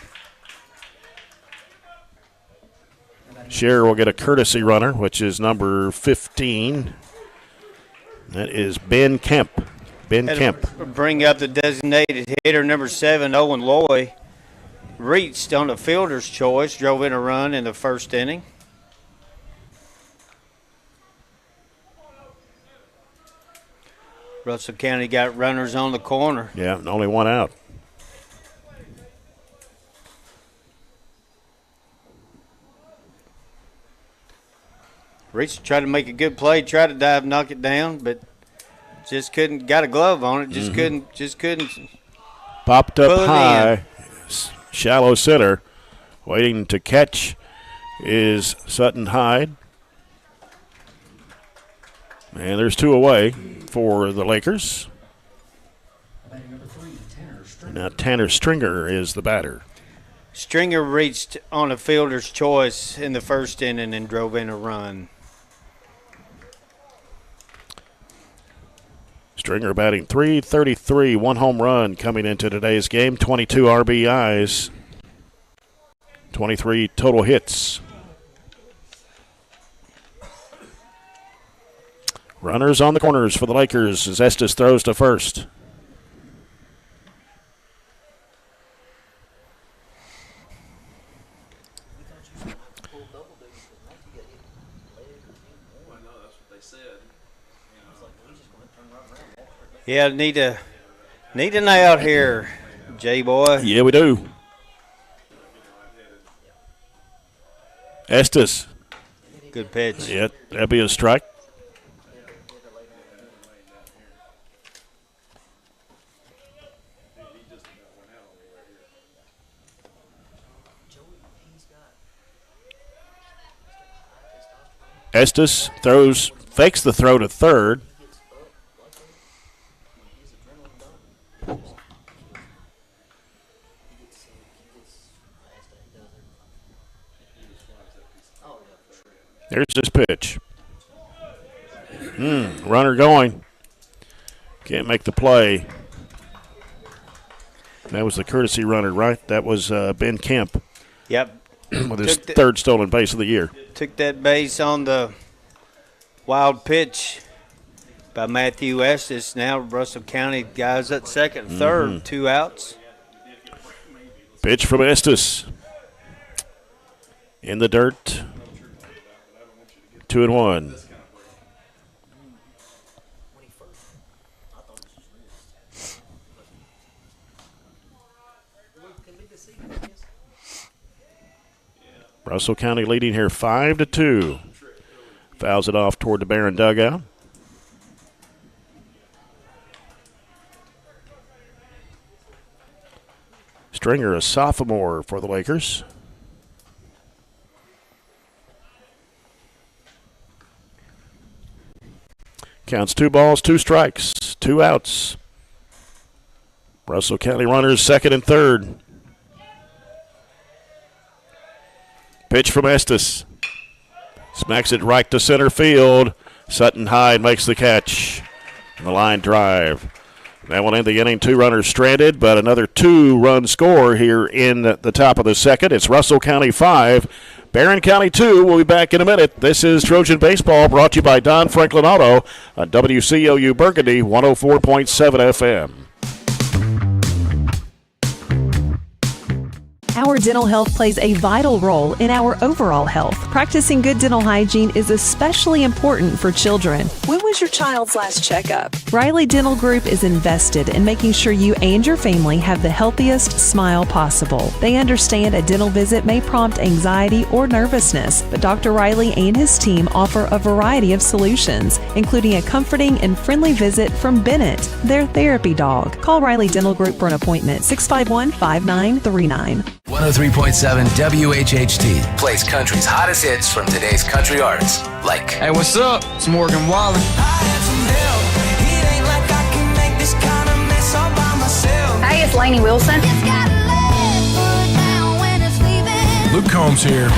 Scherer will get a courtesy runner, which is number 15. That is Ben Kemp. Ben Kemp. Bring up the designated hitter, number 7, Owen Loy. Reached on a fielder's choice, drove in a run in the first inning. Russell County got runners on the corner. Yeah, and only one out. Reached tried to make a good play, tried to dive, knock it down, but just couldn't. Got a glove on it, just couldn't. Popped pull up it high, shallow center. Waiting to catch is Sutton Hyde. And there's two away for the Lakers. Now Tanner Stringer is the batter. Stringer reached on a fielder's choice in the first inning and drove in a run. Stringer batting .333, one home run coming into today's game, 22 RBIs, 23 total hits. Runners on the corners for the Lakers as Estes throws to first. Yeah, need an out here, J-Boy. Yeah, we do. Estes. Good pitch. Yeah, that'd be a strike. Estes fakes the throw to third. There's his pitch. Runner going. Can't make the play. That was the courtesy runner, right? That was Ben Kemp. Yep. With his third stolen base of the year. Took that base on the wild pitch by Matthew Estes. Now Russell County guys at second, third, 2 outs. Pitch from Estes. In the dirt. 2-1. Russell County leading here 5-2. Fouls it off toward the Barren dugout. Stringer, a sophomore for the Lakers. Counts 2 balls, 2 strikes, 2 outs. Russell County runners second and third. Pitch from Estes. Smacks it right to center field. Sutton Hyde makes the catch. And the line drive. That will end the inning. 2 runners stranded, but another 2-run score here in the top of the second. It's Russell County 5, Barren County 2. We'll be back in a minute. This is Trojan Baseball brought to you by Don Franklin Auto on WCLU Burgundy 104.7 FM. Our dental health plays a vital role in our overall health. Practicing good dental hygiene is especially important for children. When was your child's last checkup? Riley Dental Group is invested in making sure you and your family have the healthiest smile possible. They understand a dental visit may prompt anxiety or nervousness, but Dr. Riley and his team offer a variety of solutions, including a comforting and friendly visit from Bennett, their therapy dog. Call Riley Dental Group for an appointment, 651-5939. 103.7 WHHT plays country's hottest hits from today's country artists. Like, hey, what's up? It's Morgan Wallen. Hey, it's Lainey Wilson. Luke Combs here.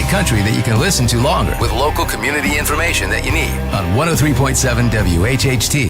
great country that you can listen to longer with local community information that you need on 103.7 WHHT.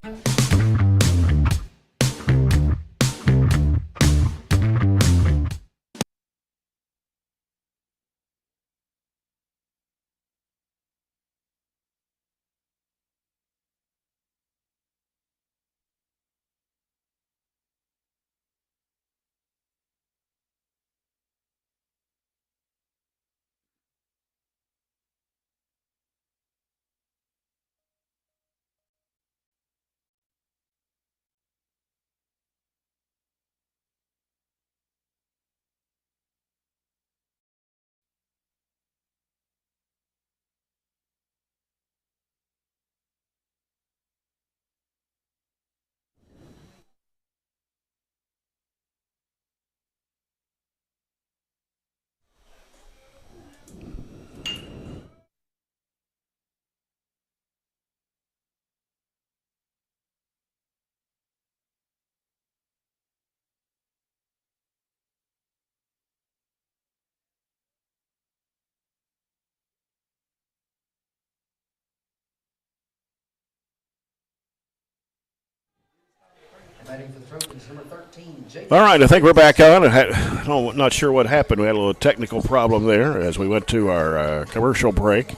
All right, I think we're back on. I'm not sure what happened. We had a little technical problem there as we went to our commercial break.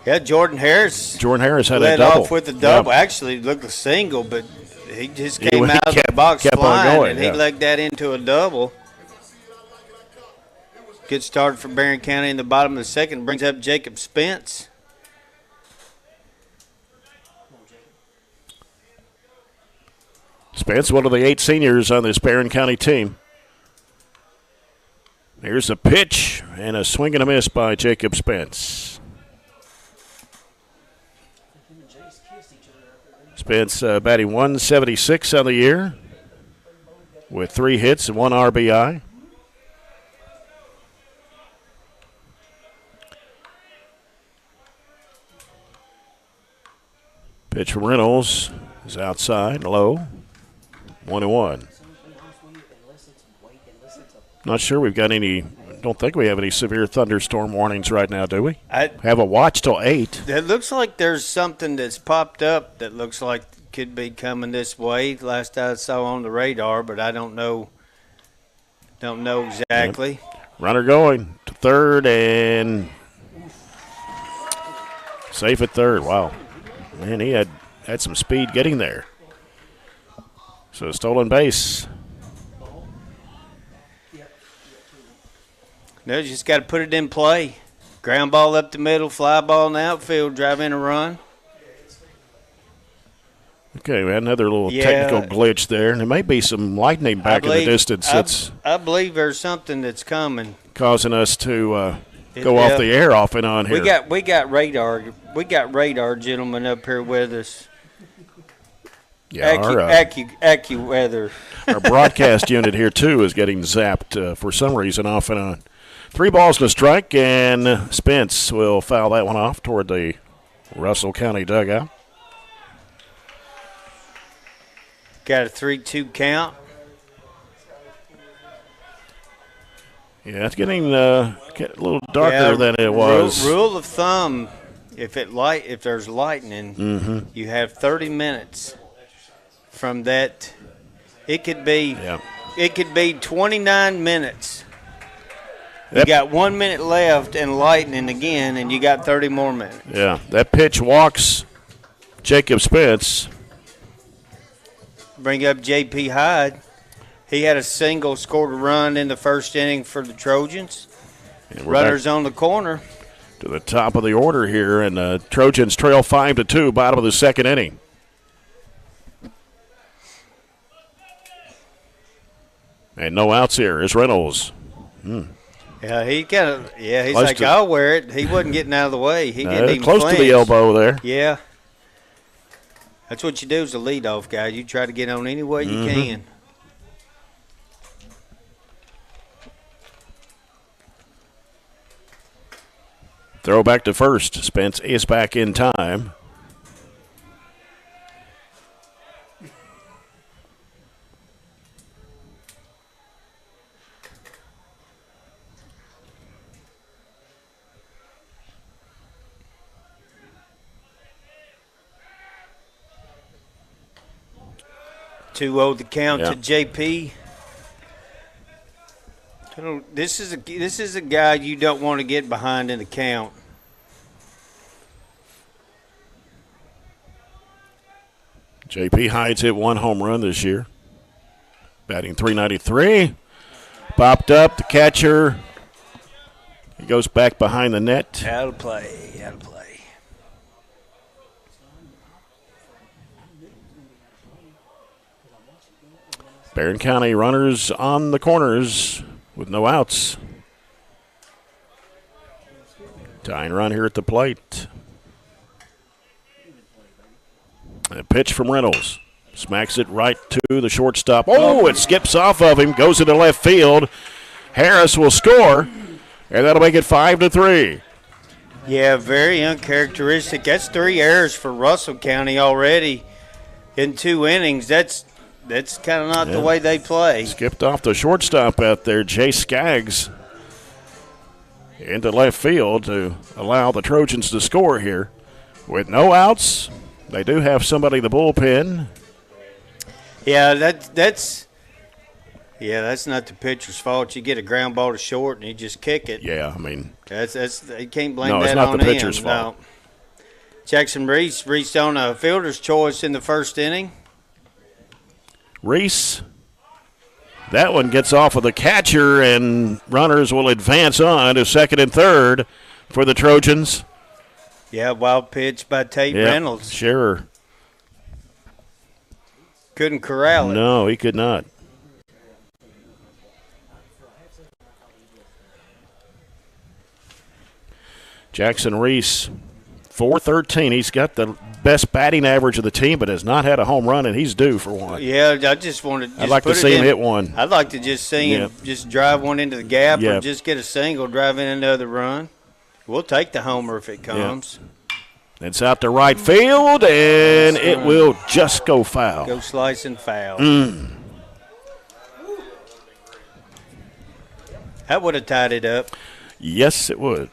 Yeah, Jordan Harris. Had led a double. off with a double. Yeah. Actually, looked a single, but he just came out of kept- the box kept on flying, going, and he yeah. legged that into a double. Good start for Barren County in the bottom of the second. Brings up Jacob Spence. Spence, one of the 8 seniors on this Barren County team. Here's a pitch and a swing and a miss by Jacob Spence. Spence batting 176 on the year with 3 hits and 1 RBI. Pitch from Reynolds is outside, low. 1-1. Not sure we've got any. Don't think we have any severe thunderstorm warnings right now, do we? Have a watch till 8. It looks like there's something that's popped up that looks like could be coming this way. Last I saw on the radar, but I don't know. Don't know exactly. Yep. Runner going to third and safe at third. Wow, man, he had some speed getting there. So stolen base. No, you just got to put it in play. Ground ball up the middle, fly ball in the outfield, drive in a run. Okay, we had another little technical glitch there, and there may be some lightning back in the distance that's I believe there's something that's coming, causing us to go off the air off and on here. We got radar. We got radar gentlemen up here with us. Yeah, AccuWeather. Our broadcast unit here, too, is getting zapped for some reason off and on. 3 balls and a strike, and Spence will foul that one off toward the Russell County dugout. Got a 3-2 count. Yeah, it's getting a little darker than it was. Rule of thumb, if there's lightning, you have 30 minutes. From that, it could be 29 minutes. You got 1 minute left and lightning again, and you got 30 more minutes. Yeah, that pitch walks Jacob Spence. bring up J.P. Hyde. He had a single, scored a run in the first inning for the Trojans. Runners on the corner. To the top of the order here, and the Trojans trail 5-2, bottom of the second inning. And no outs here is Reynolds. Yeah, he's like, I'll wear it. He wasn't getting out of the way. He didn't even close flinch. to the elbow there. Yeah. That's what you do as a leadoff guy. You try to get on any way you can. Throw back to first. Spence is back in time. The count to JP. This is a guy you don't want to get behind in the count. JP Hyde's hit one home run this year. Batting .393. Popped up, the catcher. He goes back behind the net. Out of play. Barren County runners on the corners with no outs. Tying run here at the plate. A pitch from Reynolds. Smacks it right to the shortstop. Oh, it skips off of him, goes into left field. Harris will score, and that'll make it 5-3. Yeah, very uncharacteristic. That's 3 errors for Russell County already in 2 innings. That's kind of not the way they play. Skipped off the shortstop out there, Jay Skaggs, into left field to allow the Trojans to score here. With no outs, they do have somebody in the bullpen. Yeah, that's not the pitcher's fault. You get a ground ball to short and you just kick it. Yeah, I mean, that's you can't blame no, that it's not on the pitcher's him. fault. No. Jackson Reese reached on a fielder's choice in the first inning. Reese, that one gets off of the catcher, and runners will advance on to second and third for the Trojans. Yeah, wild pitch by Tate Reynolds. Sure. Couldn't corral it. No, he could not. Jackson Reese, .413. He's got the best batting average of the team, but has not had a home run, and he's due for one. Yeah, I just wanted to I'd like to see him hit one. I'd like to just see him just drive one into the gap or just get a single, drive in another run. We'll take the homer if it comes. It's out to right field, and it will just go foul. Go slice and foul. That would have tied it up. Yes, it would.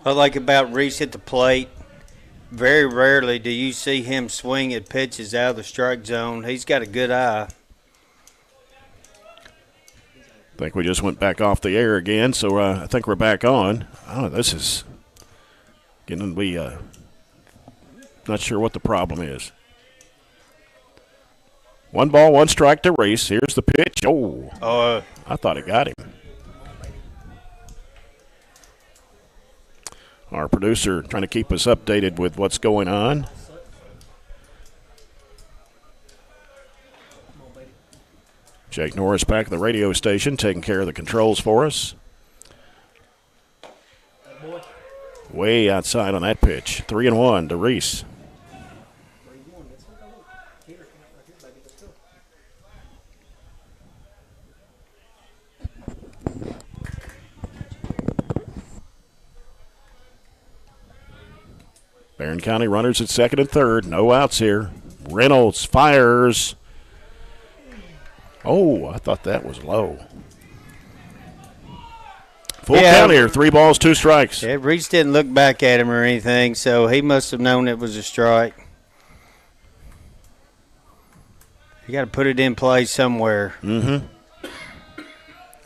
What I like about Reese at the plate, very rarely do you see him swing at pitches out of the strike zone. He's got a good eye. I think we just went back off the air again, so I think we're back on. Oh, this is getting to be not sure what the problem is. 1 ball, 1 strike to Reese. Here's the pitch. Oh, I thought it got him. Our producer trying to keep us updated with what's going on. Jake Norris back at the radio station taking care of the controls for us. Way outside on that pitch. 3-1 to Reese. Barren County runners at second and third. No outs here. Reynolds fires. Oh, I thought that was low. Full count here. 3 balls, 2 strikes. Yeah, Reese didn't look back at him or anything, so he must have known it was a strike. You got to put it in play somewhere.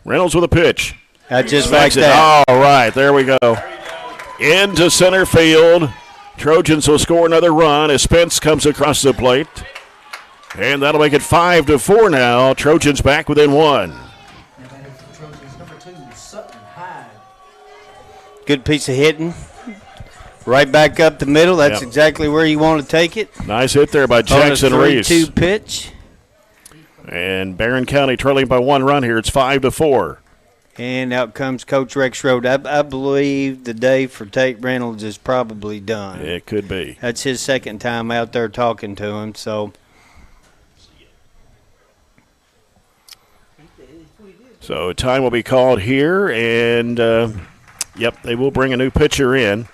Reynolds with a pitch. I just like that. All right, there we go. Into center field. Trojans will score another run as Spence comes across the plate. And that'll make it 5-4 now. Trojans back within 1. Good piece of hitting. Right back up the middle. That's exactly where you want to take it. Nice hit there by Jackson Reese. 3-2 pitch. And Barren County trailing by 1 run here. It's 5-4. And out comes Coach Rex Road. I believe the day for Tate Reynolds is probably done. It could be. That's his second time out there talking to him. So time will be called here, and, they will bring a new pitcher in.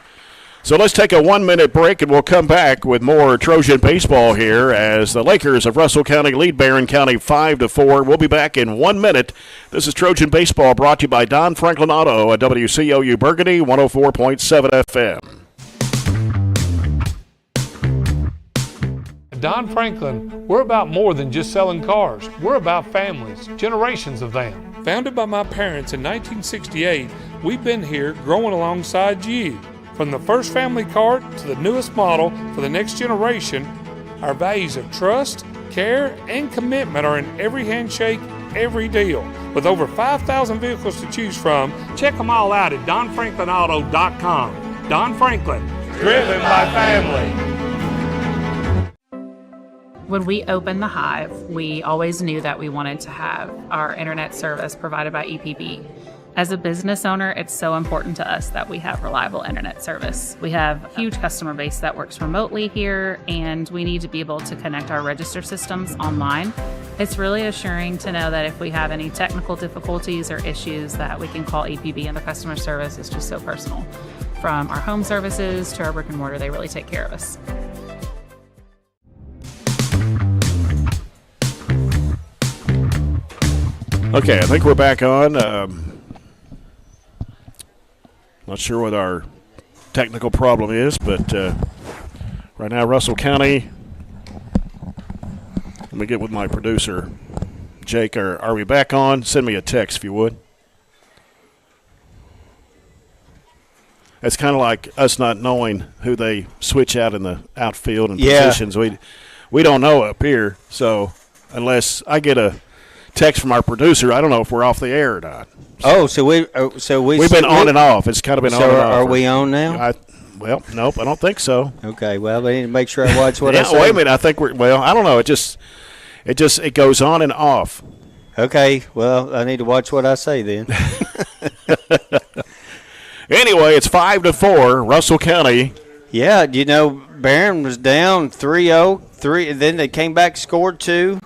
So let's take a 1-minute break, and we'll come back with more Trojan baseball here as the Lakers of Russell County lead Barren County 5-4. We'll be back in 1 minute. This is Trojan baseball brought to you by Don Franklin Auto at WCLU Burgundy 104.7 FM. Don Franklin, we're about more than just selling cars. We're about families, generations of them. Founded by my parents in 1968, we've been here growing alongside you. From the first family car to the newest model for the next generation, our values of trust, care, and commitment are in every handshake, every deal. With over 5,000 vehicles to choose from, check them all out at DonFranklinAuto.com. Don Franklin, driven by family. When we opened the Hive, we always knew that we wanted to have our internet service provided by EPB. As a business owner, it's so important to us that we have reliable internet service. We have a huge customer base that works remotely here, and we need to be able to connect our register systems online. It's really assuring to know that if we have any technical difficulties or issues that we can call EPB, and the customer service is just so personal. From our home services to our brick and mortar, they really take care of us. Okay, I think we're back on. Not sure what our technical problem is, but right now Russell County. Let me get with my producer, Jake. Are we back on? Send me a text if you would. It's kind of like us not knowing who they switch out in the outfield and positions. We don't know up here, so unless I get a text from our producer, I don't know if we're off the air or not. We've been on and off. It's kind of been on and off. Are we on now? Nope, I don't think so. Okay, well, I need to make sure I watch what I say. Wait a minute, I think I don't know. It goes on and off. Okay, well, I need to watch what I say then. Anyway, it's 5-4, Russell County. Yeah, Barren was down 3-0, then they came back, scored 2.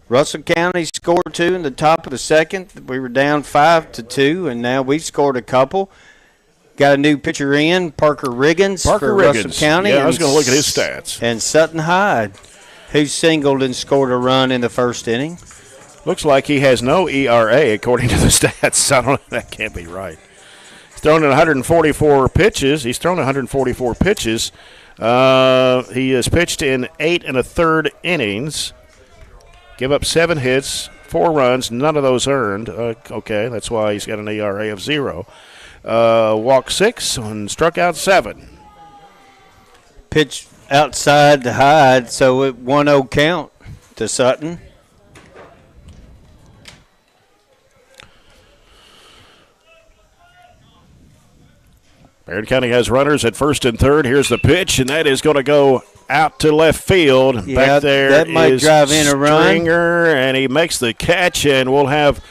Russell County scored 2 in the top of the second. We were down 5-2, and now we've scored a couple. Got a new pitcher in, Parker Riggins for Russell County. Yeah, I was going to look at his stats. And Sutton Hyde, who singled and scored a run in the first inning. Looks like he has no ERA according to the stats. I don't know. That can't be right. He's thrown in 144 pitches. He has pitched in 8 1/3 innings. Give up 7 hits, 4 runs, none of those earned. Okay, that's why he's got an ERA of 0. Walked 6 and struck out 7. Pitch outside to Hyde, so it 1-0 count to Sutton. Barren County has runners at first and third. Here's the pitch, and that is going to go out to left field. Yeah, back there that might drive in a run. Stringer, and he makes the catch, and we'll have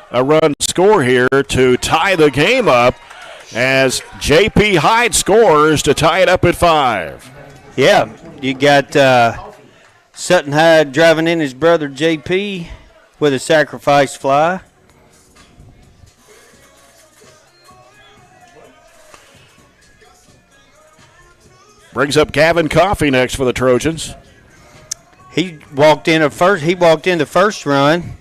a run score here to tie the game up as J.P. Hyde scores to tie it up at 5. Yeah, you got Sutton Hyde driving in his brother J.P. with a sacrifice fly. Brings up Gavin Coffey next for the Trojans. He walked in the first run,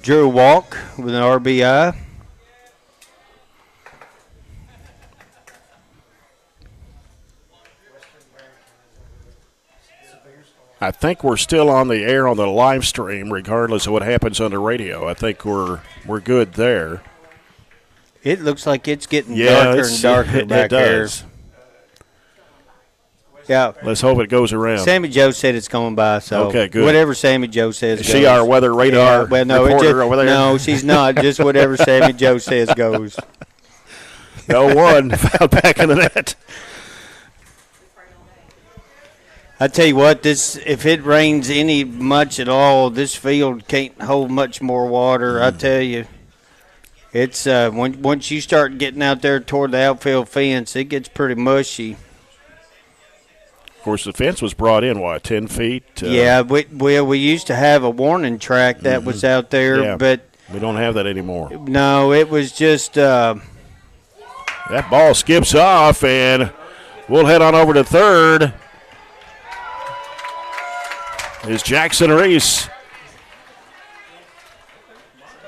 drew a walk with an RBI. I think we're still on the air on the live stream, regardless of what happens on the radio. I think we're good there. It looks like it's getting darker and darker back there. Yeah. Let's hope it goes around. Sammy Joe said it's going by, so okay, good. Whatever Sammy Joe says Is goes. she our weather radar reporter over there? No, she's not. Just whatever Sammy Joe says goes. No one found back in the net. I tell you what, if it rains any much at all, this field can't hold much more water. I tell you, it's once you start getting out there toward the outfield fence, it gets pretty mushy. Of course, the fence was brought in, 10 feet? Yeah, we used to have a warning track that was out there, but we don't have that anymore. No, it was just that ball skips off, and we'll head on over to third. Is Jackson Reese.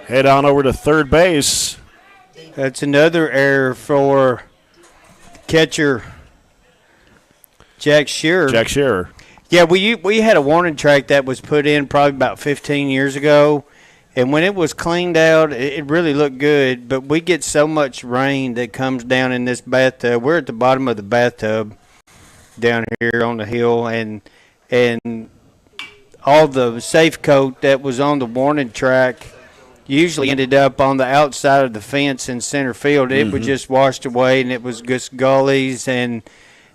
Head on over to third base. That's another error for catcher Jack Shearer. Jack Shearer. Yeah, we had a warning track that was put in probably about 15 years ago, and when it was cleaned out, it really looked good, but we get so much rain that comes down in this bathtub. We're at the bottom of the bathtub down here on the hill, and all the safe coat that was on the warning track usually ended up on the outside of the fence in center field. It was just washed away, and it was just gullies, and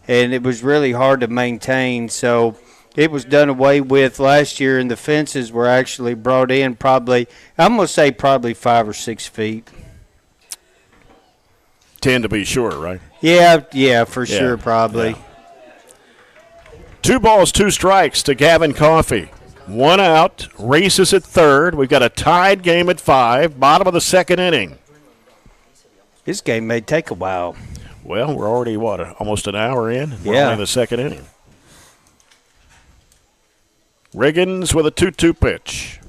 it was really hard to maintain. So it was done away with last year, and the fences were actually brought in probably 5 or 6 feet. 10 to be sure, right? Yeah, for sure, probably. Yeah. 2 balls, 2 strikes to Gavin Coffey. 1 out. Reese is at third. We've got a tied game at 5. Bottom of the second inning. This game may take a while. Well, we're already, almost an hour in? We're only in the second inning. Riggins with a 2-2 pitch.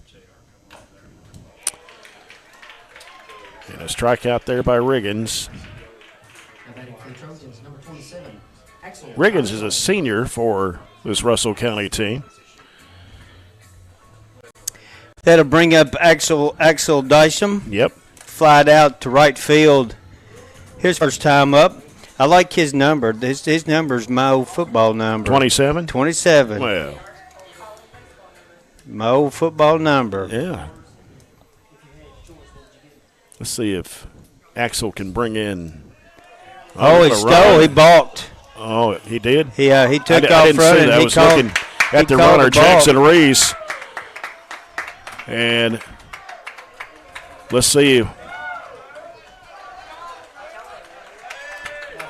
And a strikeout there by Riggins. Riggins is a senior for this Russell County team. That'll bring up Axel Dyson. Yep. Flied out to right field. His first time up. I like his number. His number's my old football number. 27? 27. Well. My old football number. Yeah. Let's see if Axel can bring in. He stole. He balked. Oh, he did? Yeah, he took off I didn't running. see that. I was looking at the runner, Jackson Reese. And let's see.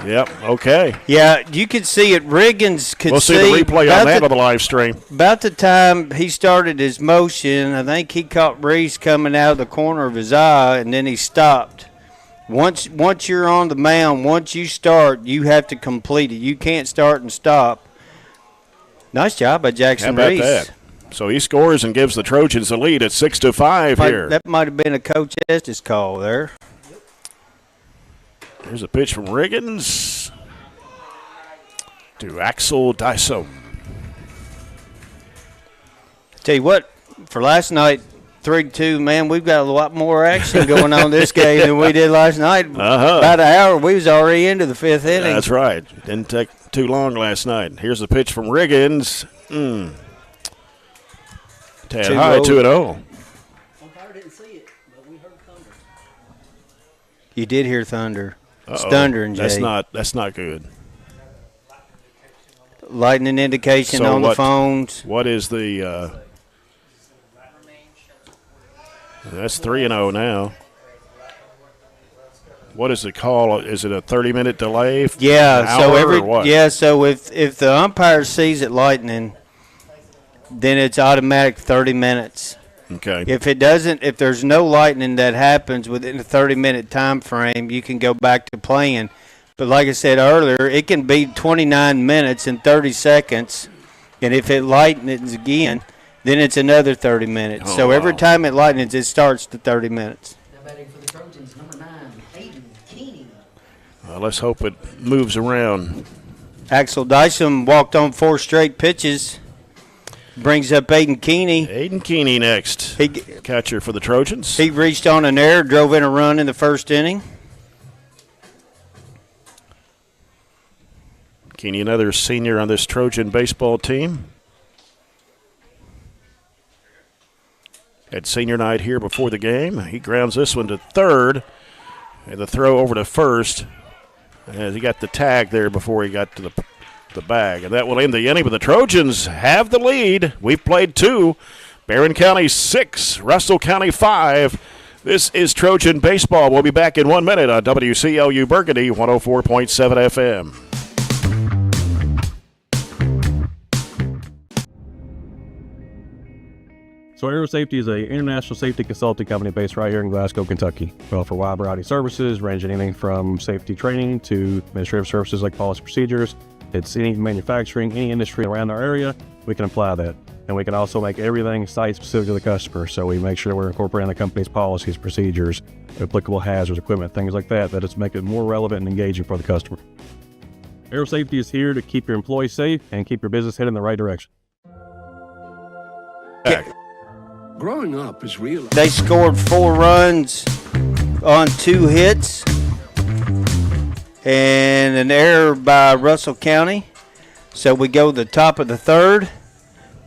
Yep, okay. Yeah, you could see it. Riggins could We'll see the replay on that on the live stream. About the time he started his motion, I think he caught Reese coming out of the corner of his eye, and then he stopped. Once you're on the mound, once you start, you have to complete it. You can't start and stop. Nice job by Jackson Reese. How about that? So he scores and gives the Trojans the lead at 6-5 here. That might have been a Coach Estes call there. Here's a pitch from Riggins to Axel Dyson. Tell you what, for last night, 3-2, man, we've got a lot more action going on this game than we did last night. About an hour, we was already into the 5th inning. That's right. Didn't take too long last night. Here's a pitch from Riggins. Tad high, 2-0. Umpire didn't see it, but we heard thunder. You did hear thunder. It's thundering, Jay. That's not good. Lightning indication on the phones. What is the that's 3-0 now. What is the call? Is it a 30-minute delay? Yeah, so if the umpire sees it lightning, then it's automatic 30 minutes. Okay. If it doesn't, if there's no lightning that happens within a 30-minute time frame, you can go back to playing. But like I said earlier, it can be 29 minutes and 30 seconds, and if it lightens again, then it's another 30 minutes. Every time it lightens, it starts to 30 minutes. Now batting for the Trojans, number 9, Aiden Keeney. Let's hope it moves around. Axel Dyson walked on 4 straight pitches. Brings up Aiden Keeney. Aiden Keeney next. Catcher for the Trojans. He reached on an error, drove in a run in the first inning. Keeney, another senior on this Trojan baseball team. Had senior night here before the game. He grounds this one to third. And the throw over to first. As he got the tag there before he got to the bag. And that will end the inning, but the Trojans have the lead. We've played 2. Barren County 6, Russell County 5. This is Trojan Baseball. We'll be back in 1 minute on WCLU Burgundy 104.7 FM. So Aero Safety is an international safety consulting company based right here in Glasgow, Kentucky. We offer a wide variety of services, ranging anything from safety training to administrative services like policy procedures. It's any manufacturing, any industry around our area, we can apply that. And we can also make everything site-specific to the customer. So we make sure we're incorporating the company's policies, procedures, applicable hazards, equipment, things like that, that it's make it more relevant and engaging for the customer. Aero Safety is here to keep your employees safe and keep your business headed in the right direction. Growing up is real. They scored 4 runs on 2 hits and an error by Russell County. So we go to the top of the third.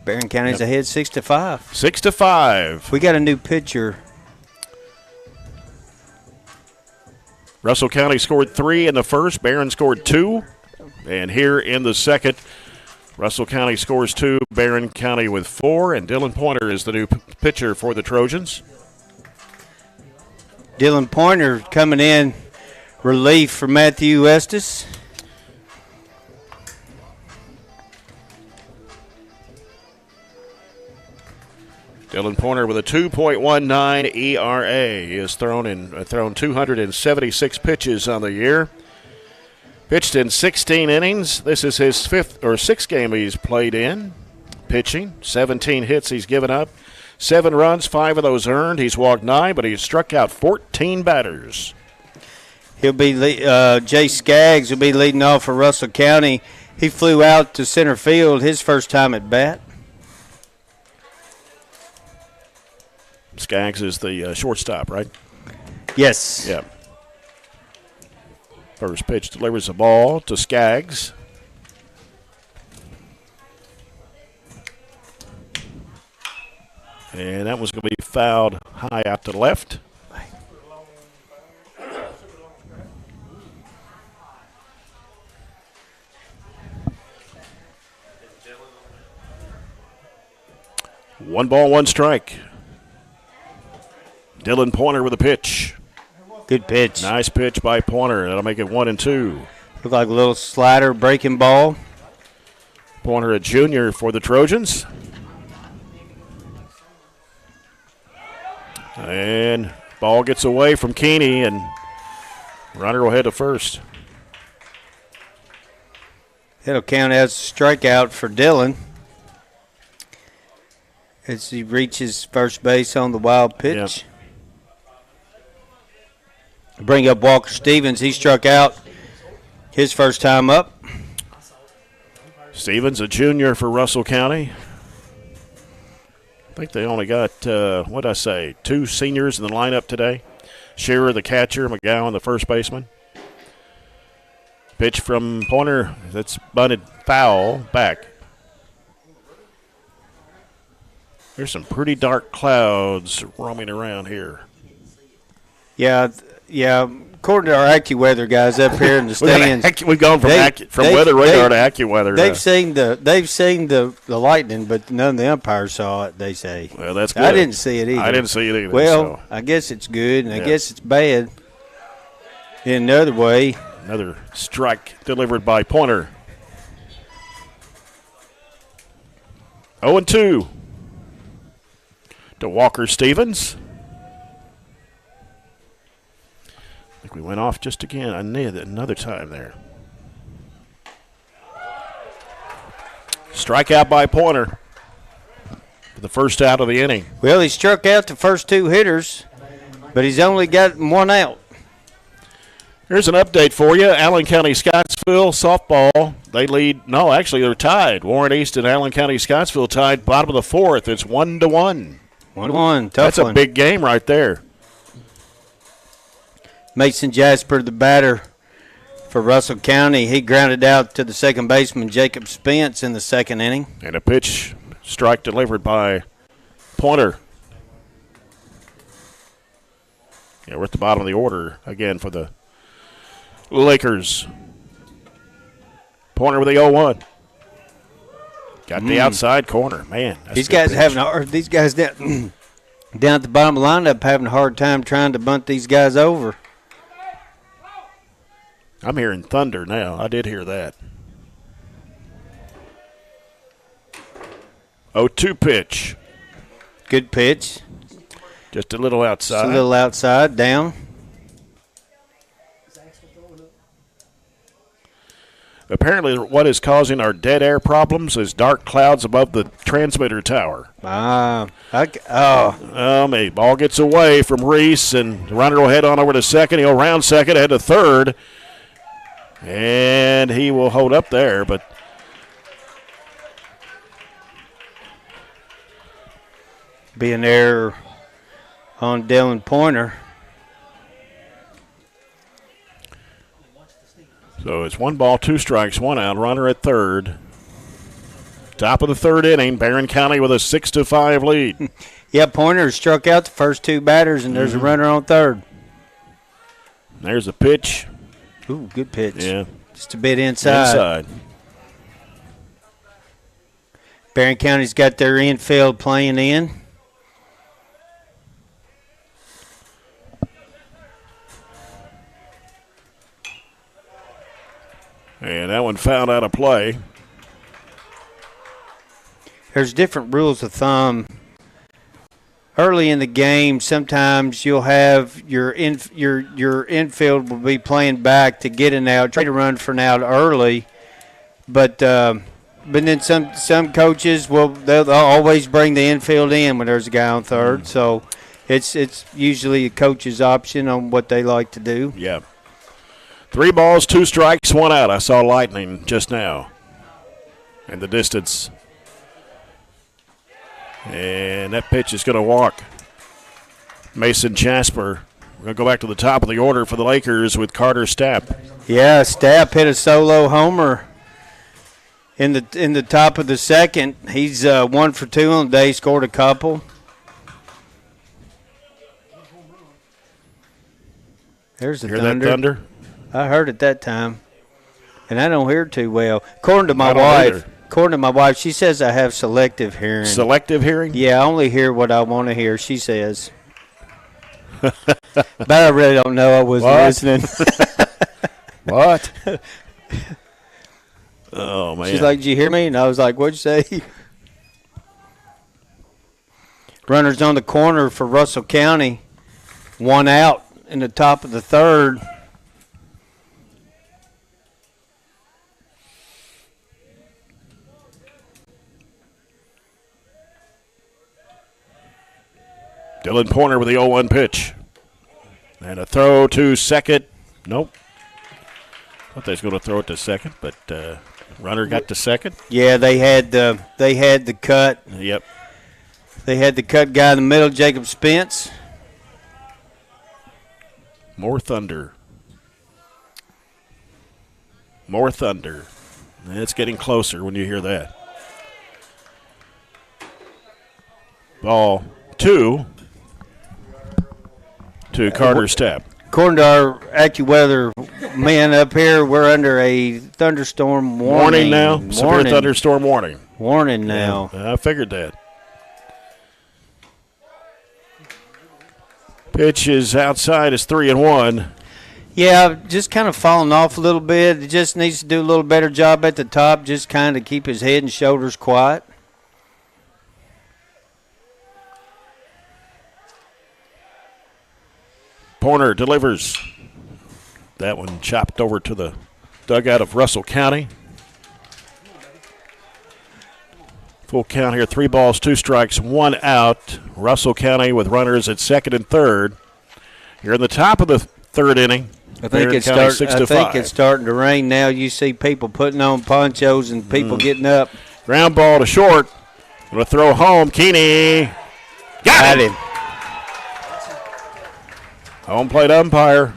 Barren County's ahead 6-5. 6-5. We got a new pitcher. Russell County scored 3 in the first. Barren scored 2. And here in the second, Russell County scores 2, Barren County with 4, and Dylan Pointer is the new pitcher for the Trojans. Dylan Pointer coming in relief for Matthew Estes. Dylan Pointer with a 2.19 ERA. He has thrown 276 pitches on the year. Pitched in 16 innings. This is his 5th or 6th game he's played in. Pitching, 17 hits he's given up. 7 runs, 5 of those earned. He's walked 9, but he's struck out 14 batters. He'll be Jay Skaggs will be leading off for Russell County. He flew out to center field his first time at bat. Skaggs is the shortstop, right? Yes. Yeah. First pitch delivers the ball to Skaggs. And that was going to be fouled high out to left. One ball, one strike. Dylan Pointer with a pitch. Good pitch. Nice pitch by Pointer. That'll make it 1-2. Look like a little slider breaking ball. Pointer, a junior for the Trojans. And ball gets away from Keeney, and runner will head to first. It'll count as a strikeout for Dylan as he reaches first base on the wild pitch. Yep. Bring up Walker Stevens. He struck out his first time up. Stevens, a junior for Russell County. I think they only got, 2 seniors in the lineup today. Shearer, the catcher, McGowan, the first baseman. Pitch from Pointer. That's bunted foul back. There's some pretty dark clouds roaming around here. Yeah. According to our AccuWeather guys up here in the stands, we've gone from weather radar to AccuWeather. They've seen the lightning, but none of the umpires saw it. They say. Well, that's good. I didn't see it either. I didn't see it either. Well, I guess it's good, and I guess it's bad. In another way, another strike delivered by Pointer. 0-2 to Walker Stevens. I think we went off just again. I needed another time there. Strikeout by Pointer for the first out of the inning. Well, he struck out the first 2 hitters, but he's only got 1 out. Here's an update for you. Allen County Scottsville softball. They lead. No, actually, they're tied. Warren East and Allen County Scottsville tied bottom of the 4th. It's 1-1. 1-1. Tough That's one. a big game right there. Mason Jasper, the batter for Russell County. He grounded out to the second baseman, Jacob Spence, in the second inning. And a pitch strike delivered by Pointer. Yeah, we're at the bottom of the order again for the Lakers. Pointer with the 0-1. Got the outside corner. Man, these guys down at the bottom of the lineup having a hard time trying to bunt these guys over. I'm hearing thunder now. I did hear that. 0-2 pitch. Good pitch. Just a little outside. Just a little outside, down. Apparently what is causing our dead air problems is dark clouds above the transmitter tower. Maybe ball gets away from Reese, and the runner will head on over to second. He'll round second, head to third, and he will hold up there, but be an error on Dylan Pointer. So it's 1 ball, 2 strikes, 1 out. Runner at third. Top of the third inning. Barren County with a 6-5 lead. Yeah, Pointer struck out the first 2 batters, and there's a runner on third. There's a pitch. Ooh, good pitch. Yeah. Just a bit inside. Barren County's got their infield playing in. And that one fouled out of play. There's different rules of thumb. Early in the game, sometimes you'll have your infield will be playing back to get an out, try to run for an out early. But then some coaches they'll always bring the infield in when there's a guy on third. So it's usually a coach's option on what they like to do. Yeah. 3 balls, 2 strikes, 1 out. I saw lightning just now. And the distance. And that pitch is going to walk. Mason Jasper. We're going to go back to the top of the order for the Lakers with Carter Stapp. Yeah, Stapp hit a solo homer in the top of the second. He's 1 for 2 on the day, scored a couple. There's the thunder. Hear that thunder? I heard it that time, and I don't hear too well. According to my wife, she says I have selective hearing. Selective hearing? Yeah, I only hear what I want to hear, she says. But I really don't know. I was listening. What? Oh, man. She's like, did you hear me? And I was like, what'd you say? Runners on the corner for Russell County. 1 out in the top of the third. Dylan Pointer with the 0-1 pitch. And a throw to second. Nope. Thought they was going to throw it to second, but runner got to second. Yeah, they had the cut. Yep. They had the cut guy in the middle, Jacob Spence. More thunder. More thunder. And it's getting closer when you hear that. Ball 2 to Carter Stapp. According to our AccuWeather men up here, we're under a thunderstorm warning. Now? Severe thunderstorm warning. Warning now. Yeah, I figured that. Pitch is outside. It's 3-1. Yeah, just kind of falling off a little bit. It just needs to do a little better job at the top, just kind of keep his head and shoulders quiet. Pointer delivers. That one chopped over to the dugout of Russell County. Full count here, 3 balls, 2 strikes, 1 out. Russell County with runners at second and third. You're in the top of the third inning. I think it's starting to rain now. You see people putting on ponchos and people getting up. Ground ball to short. Going to throw home. Keeney. Got him. Home plate umpire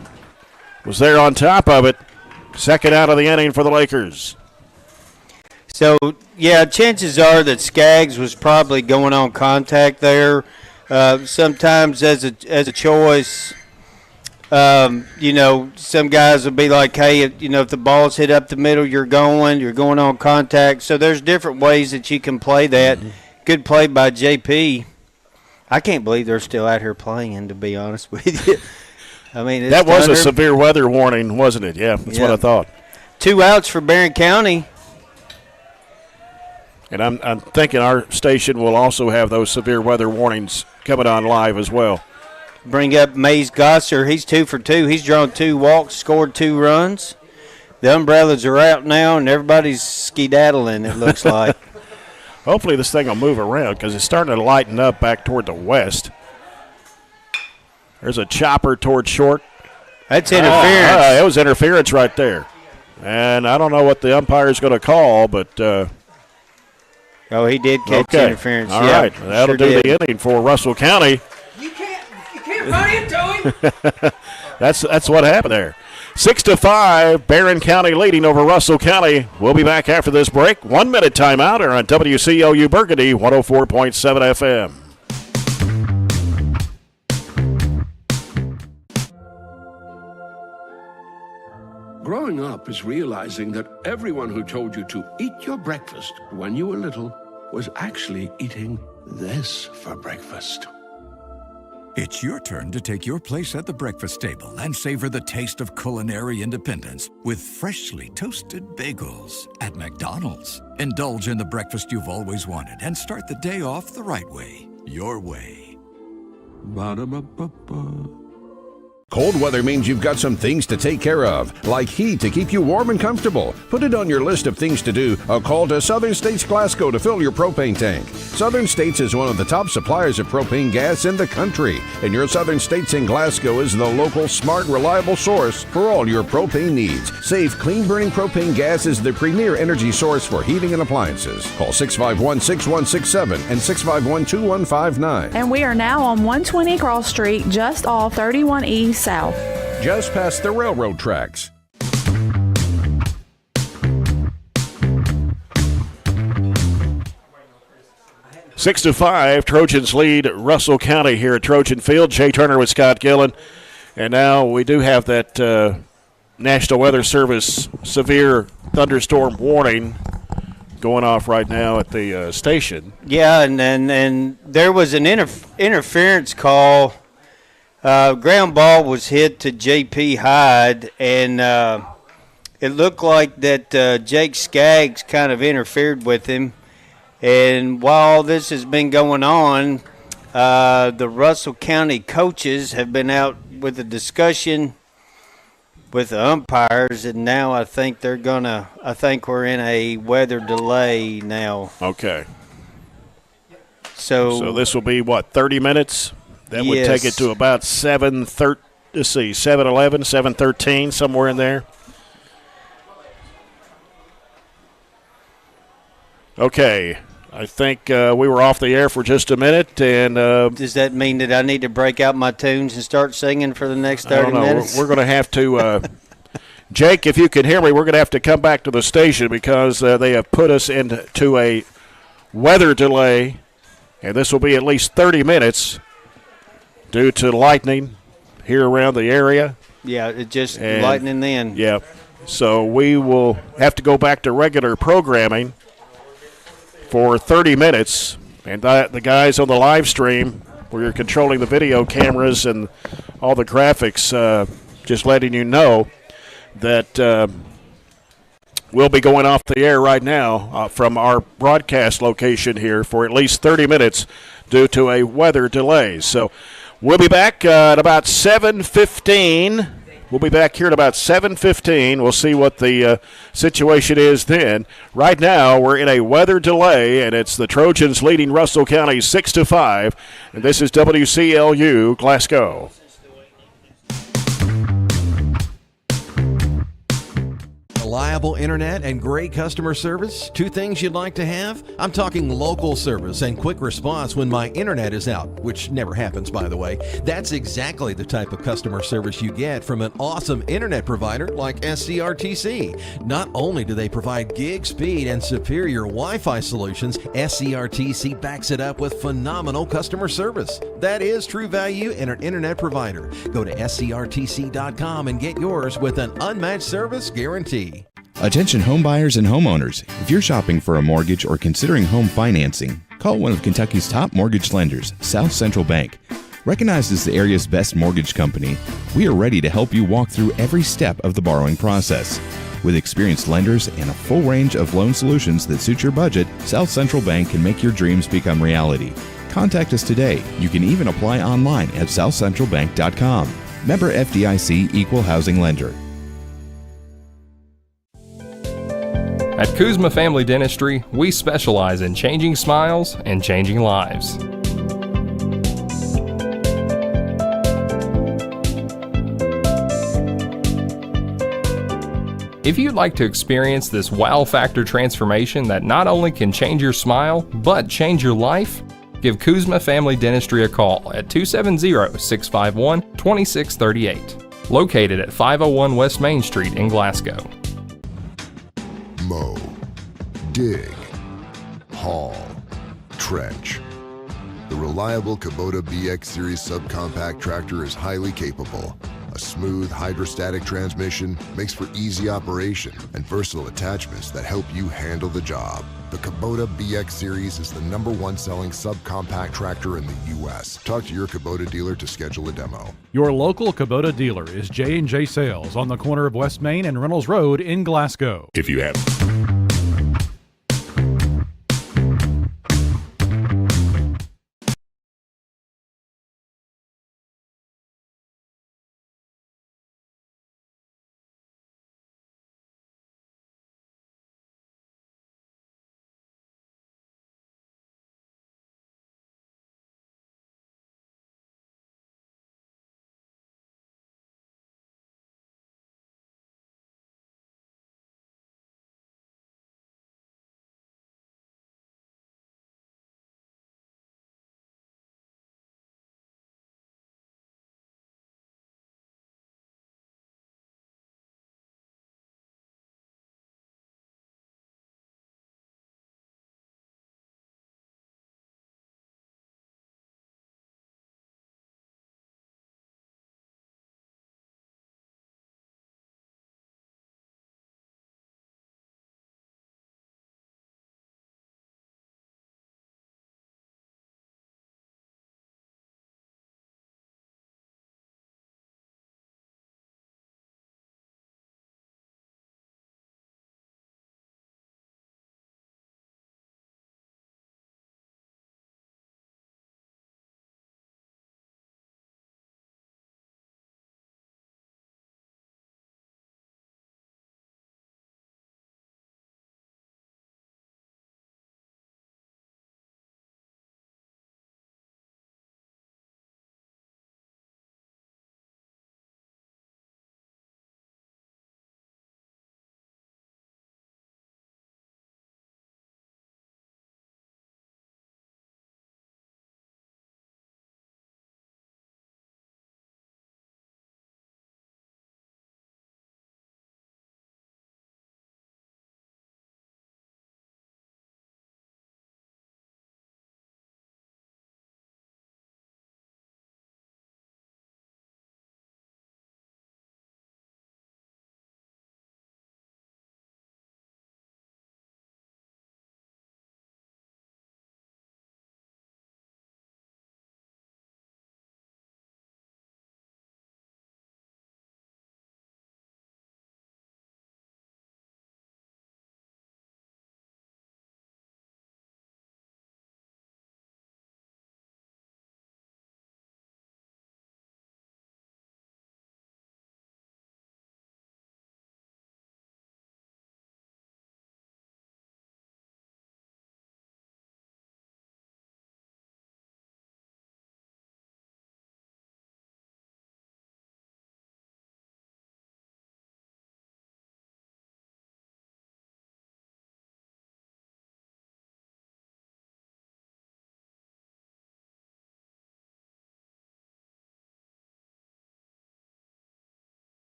was there on top of it. Second out of the inning for the Lakers. So, yeah, chances are that Skaggs was probably going on contact there. Sometimes as a choice, some guys will be like, hey, if the ball's hit up the middle, you're going on contact. So there's different ways that you can play that. Mm-hmm. Good play by JP. I can't believe they're still out here playing, to be honest with you. I mean, that was a severe weather warning, wasn't it? Yeah, that's what I thought. 2 outs for Barren County. And I'm thinking our station will also have those severe weather warnings coming on live as well. Bring up Mays Gosser. He's 2 for 2. He's drawn 2 walks, scored 2 runs. The umbrellas are out now, and everybody's skedaddling, it looks like. Hopefully this thing will move around because it's starting to lighten up back toward the west. There's a chopper toward short. That's interference. That was interference right there. And I don't know what the umpire is going to call, but he did catch interference. All right. That'll do the inning for Russell County. You can't run into him. That's what happened there. 6-5, Barren County leading over Russell County. We'll be back after this break. 1 minute timeout here on WCLU Burgundy 104.7 FM. Growing up is realizing that everyone who told you to eat your breakfast when you were little was actually eating this for breakfast. It's your turn to take your place at the breakfast table and savor the taste of culinary independence with freshly toasted bagels at McDonald's. Indulge in the breakfast you've always wanted and start the day off the right way, your way. Ba-da-ba-ba-ba. Cold weather means you've got some things to take care of, like heat to keep you warm and comfortable. Put it on your list of things to do. A call to Southern States Glasgow to fill your propane tank. Southern States is one of the top suppliers of propane gas in the country, and your Southern States in Glasgow is the local, smart, reliable source for all your propane needs. Safe, clean-burning propane gas is the premier energy source for heating and appliances. Call 651-6167 and 651-2159. And we are now on 120 Cross Street, just off 31E South. Just past the railroad tracks. Six to 5, Trojans lead Russell County here at Trojan Field. Jay Turner with Scott Gillen. And now we do have that National Weather Service severe thunderstorm warning going off right now at the station. Yeah, and there was an interference call. Ground ball was hit to J.P. Hyde, and it looked like that Jake Skaggs kind of interfered with him. And while this has been going on, the Russell County coaches have been out with a discussion with the umpires, and now I think we're in a weather delay now. Okay. So this will be, 30 minutes? That would take it to about 7:11, 7:13, somewhere in there. Okay. I think we were off the air for just a minute. And does that mean that I need to break out my tunes and start singing for the next 30 minutes? We're going to have to Jake, if you can hear me, we're going to have to come back to the station because they have put us into a weather delay, and this will be at least 30 minutes. Due to lightning here around the area. Yeah, it just lightning then. Yeah. So we will have to go back to regular programming for 30 minutes. And the guys on the live stream, where you're controlling the video cameras and all the graphics, just letting you know that we'll be going off the air right now from our broadcast location here for at least 30 minutes due to a weather delay. So we'll be back at about 7:15. We'll be back here at about 7:15. We'll see what the situation is then. Right now, we're in a weather delay, and it's the Trojans leading Russell County 6-5. And this is WCLU Glasgow. reliable internet and great customer service? Two things you'd like to have? I'm talking local service and quick response when my internet is out, which never happens, by the way. That's exactly the type of customer service you get from an awesome internet provider like SCRTC. Not only do they provide gig speed and superior Wi-Fi solutions, SCRTC backs it up with phenomenal customer service. That is true value in an internet provider. Go to scrtc.com and get yours with an unmatched service guarantee. Attention home buyers and homeowners. If you're shopping for a mortgage or considering home financing, call one of Kentucky's top mortgage lenders, South Central Bank. Recognized as the area's best mortgage company, we are ready to help you walk through every step of the borrowing process. With experienced lenders and a full range of loan solutions that suit your budget, South Central Bank can make your dreams become reality. Contact us today. You can even apply online at southcentralbank.com. Member FDIC Equal Housing Lender. At Kuzma Family Dentistry, we specialize in changing smiles and changing lives. If you'd like to experience this wow factor transformation that not only can change your smile, but change your life, give Kuzma Family Dentistry a call at 270-651-2638, located at 501 West Main Street in Glasgow. Mow, dig, haul, trench. The reliable Kubota BX Series subcompact tractor is highly capable. A smooth hydrostatic transmission makes for easy operation and versatile attachments that help you handle the job. The Kubota BX Series is the #1 selling subcompact tractor in the U.S. Talk to your Kubota dealer to schedule a demo. Your local Kubota dealer is J&J Sales on the corner of West Main and Reynolds Road in Glasgow. If you have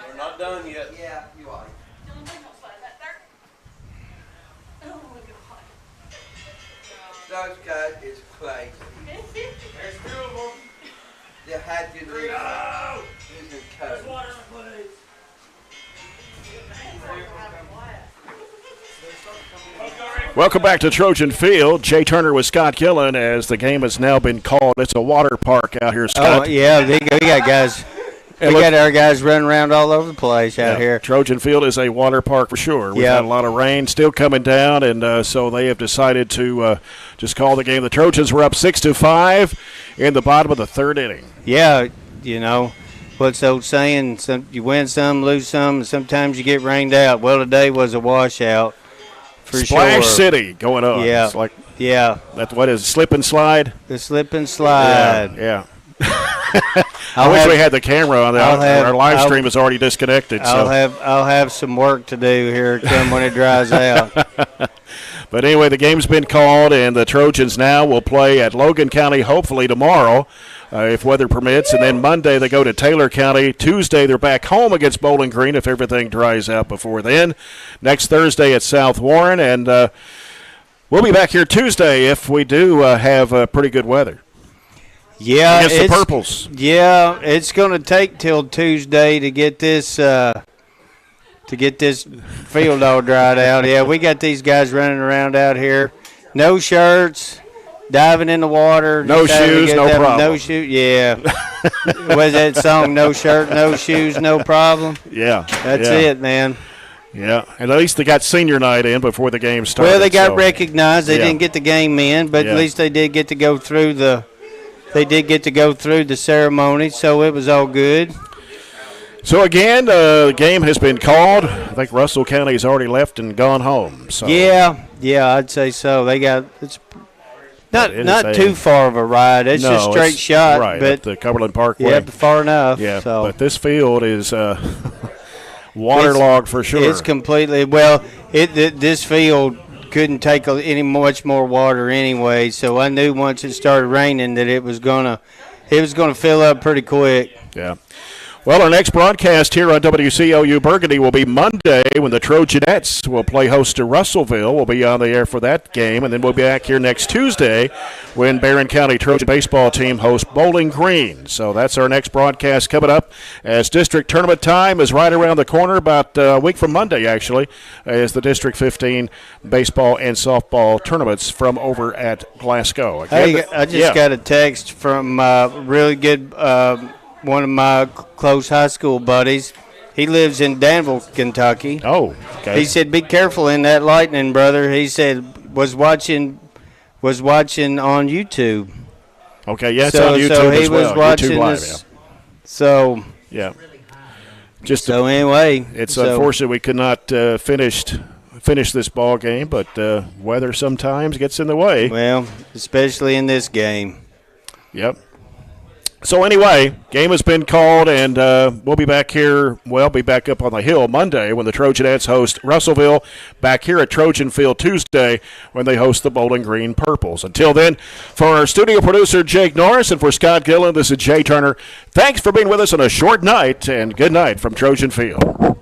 We're not done yet. Yeah, you are. Those guys is crazy. There's 2 of them. They had to leave. Using code. Water, please. Welcome back to Trojan Field. Jay Turner with Scott Gillen as the game has now been called. It's a water park out here, Scott. Oh, yeah, we got guys. We got our guys running around all over the place out here. Trojan Field is a water park for sure. We've had a lot of rain still coming down, and so they have decided to just call the game. The Trojans were up 6-5 in the bottom of the 3rd inning. Yeah, you know, what's the old saying? You win some, lose some, and sometimes you get rained out. Well, today was a washout for Splash sure. City going on. Yeah. It's like, that's what is it, slip and slide? The slip and slide. Yeah. I wish we had the camera on that. Our live stream is already disconnected. I'll have some work to do here when it dries out. But anyway, the game's been called, and the Trojans now will play at Logan County hopefully tomorrow, if weather permits. And then Monday they go to Taylor County. Tuesday they're back home against Bowling Green if everything dries out before then. Next Thursday at South Warren, and we'll be back here Tuesday if we do have pretty good weather. Yeah, against the Purples. Yeah, it's going to take till Tuesday to get this field all dried out. Yeah, we got these guys running around out here, no shirts, diving in the water, no shoes, no problem. No shoes. Yeah, was that song? No shirt, no shoes, no problem. Yeah, that's it, man. Yeah, and at least they got senior night in before the game started. Well, they got recognized. They didn't get the game in, but at least they did get to go through the. They did get to go through the ceremony, so it was all good. So, again, the game has been called. I think Russell County has already left and gone home. So Yeah, I'd say so. They got it's not too far of a ride. It's just straight shot. Right, but at the Cumberland Parkway. Yeah, far enough. Yeah, so. But this field is waterlogged for sure. It's completely this field couldn't take any much more water anyway, so I knew once it started raining that it was gonna fill up pretty quick. Yeah. Well, our next broadcast here on WCLU Burgundy will be Monday when the Trojanettes will play host to Russellville. We'll be on the air for that game, and then we'll be back here next Tuesday when Barren County Trojan baseball team hosts Bowling Green. So that's our next broadcast coming up as district tournament time is right around the corner, about a week from Monday, actually, as the District 15 baseball and softball tournaments from over at Glasgow. Again, I just got a text from really good one of my close high school buddies. He lives in Danville, Kentucky. Oh, okay. He said, "Be careful in that lightning, brother." He said was watching on YouTube. Okay, yeah, it's on YouTube so he as well. was watching YouTube Live, this. So yeah. Anyway, it's unfortunate we could not finish this ball game, but weather sometimes gets in the way. Well, especially in this game. Yep. So anyway, game has been called, and we'll be back here. Well, be back up on the hill Monday when the Trojanettes host Russellville. Back here at Trojan Field Tuesday when they host the Bowling Green Purples. Until then, for our studio producer Jake Norris and for Scott Gillen, this is Jay Turner. Thanks for being with us on a short night, and good night from Trojan Field.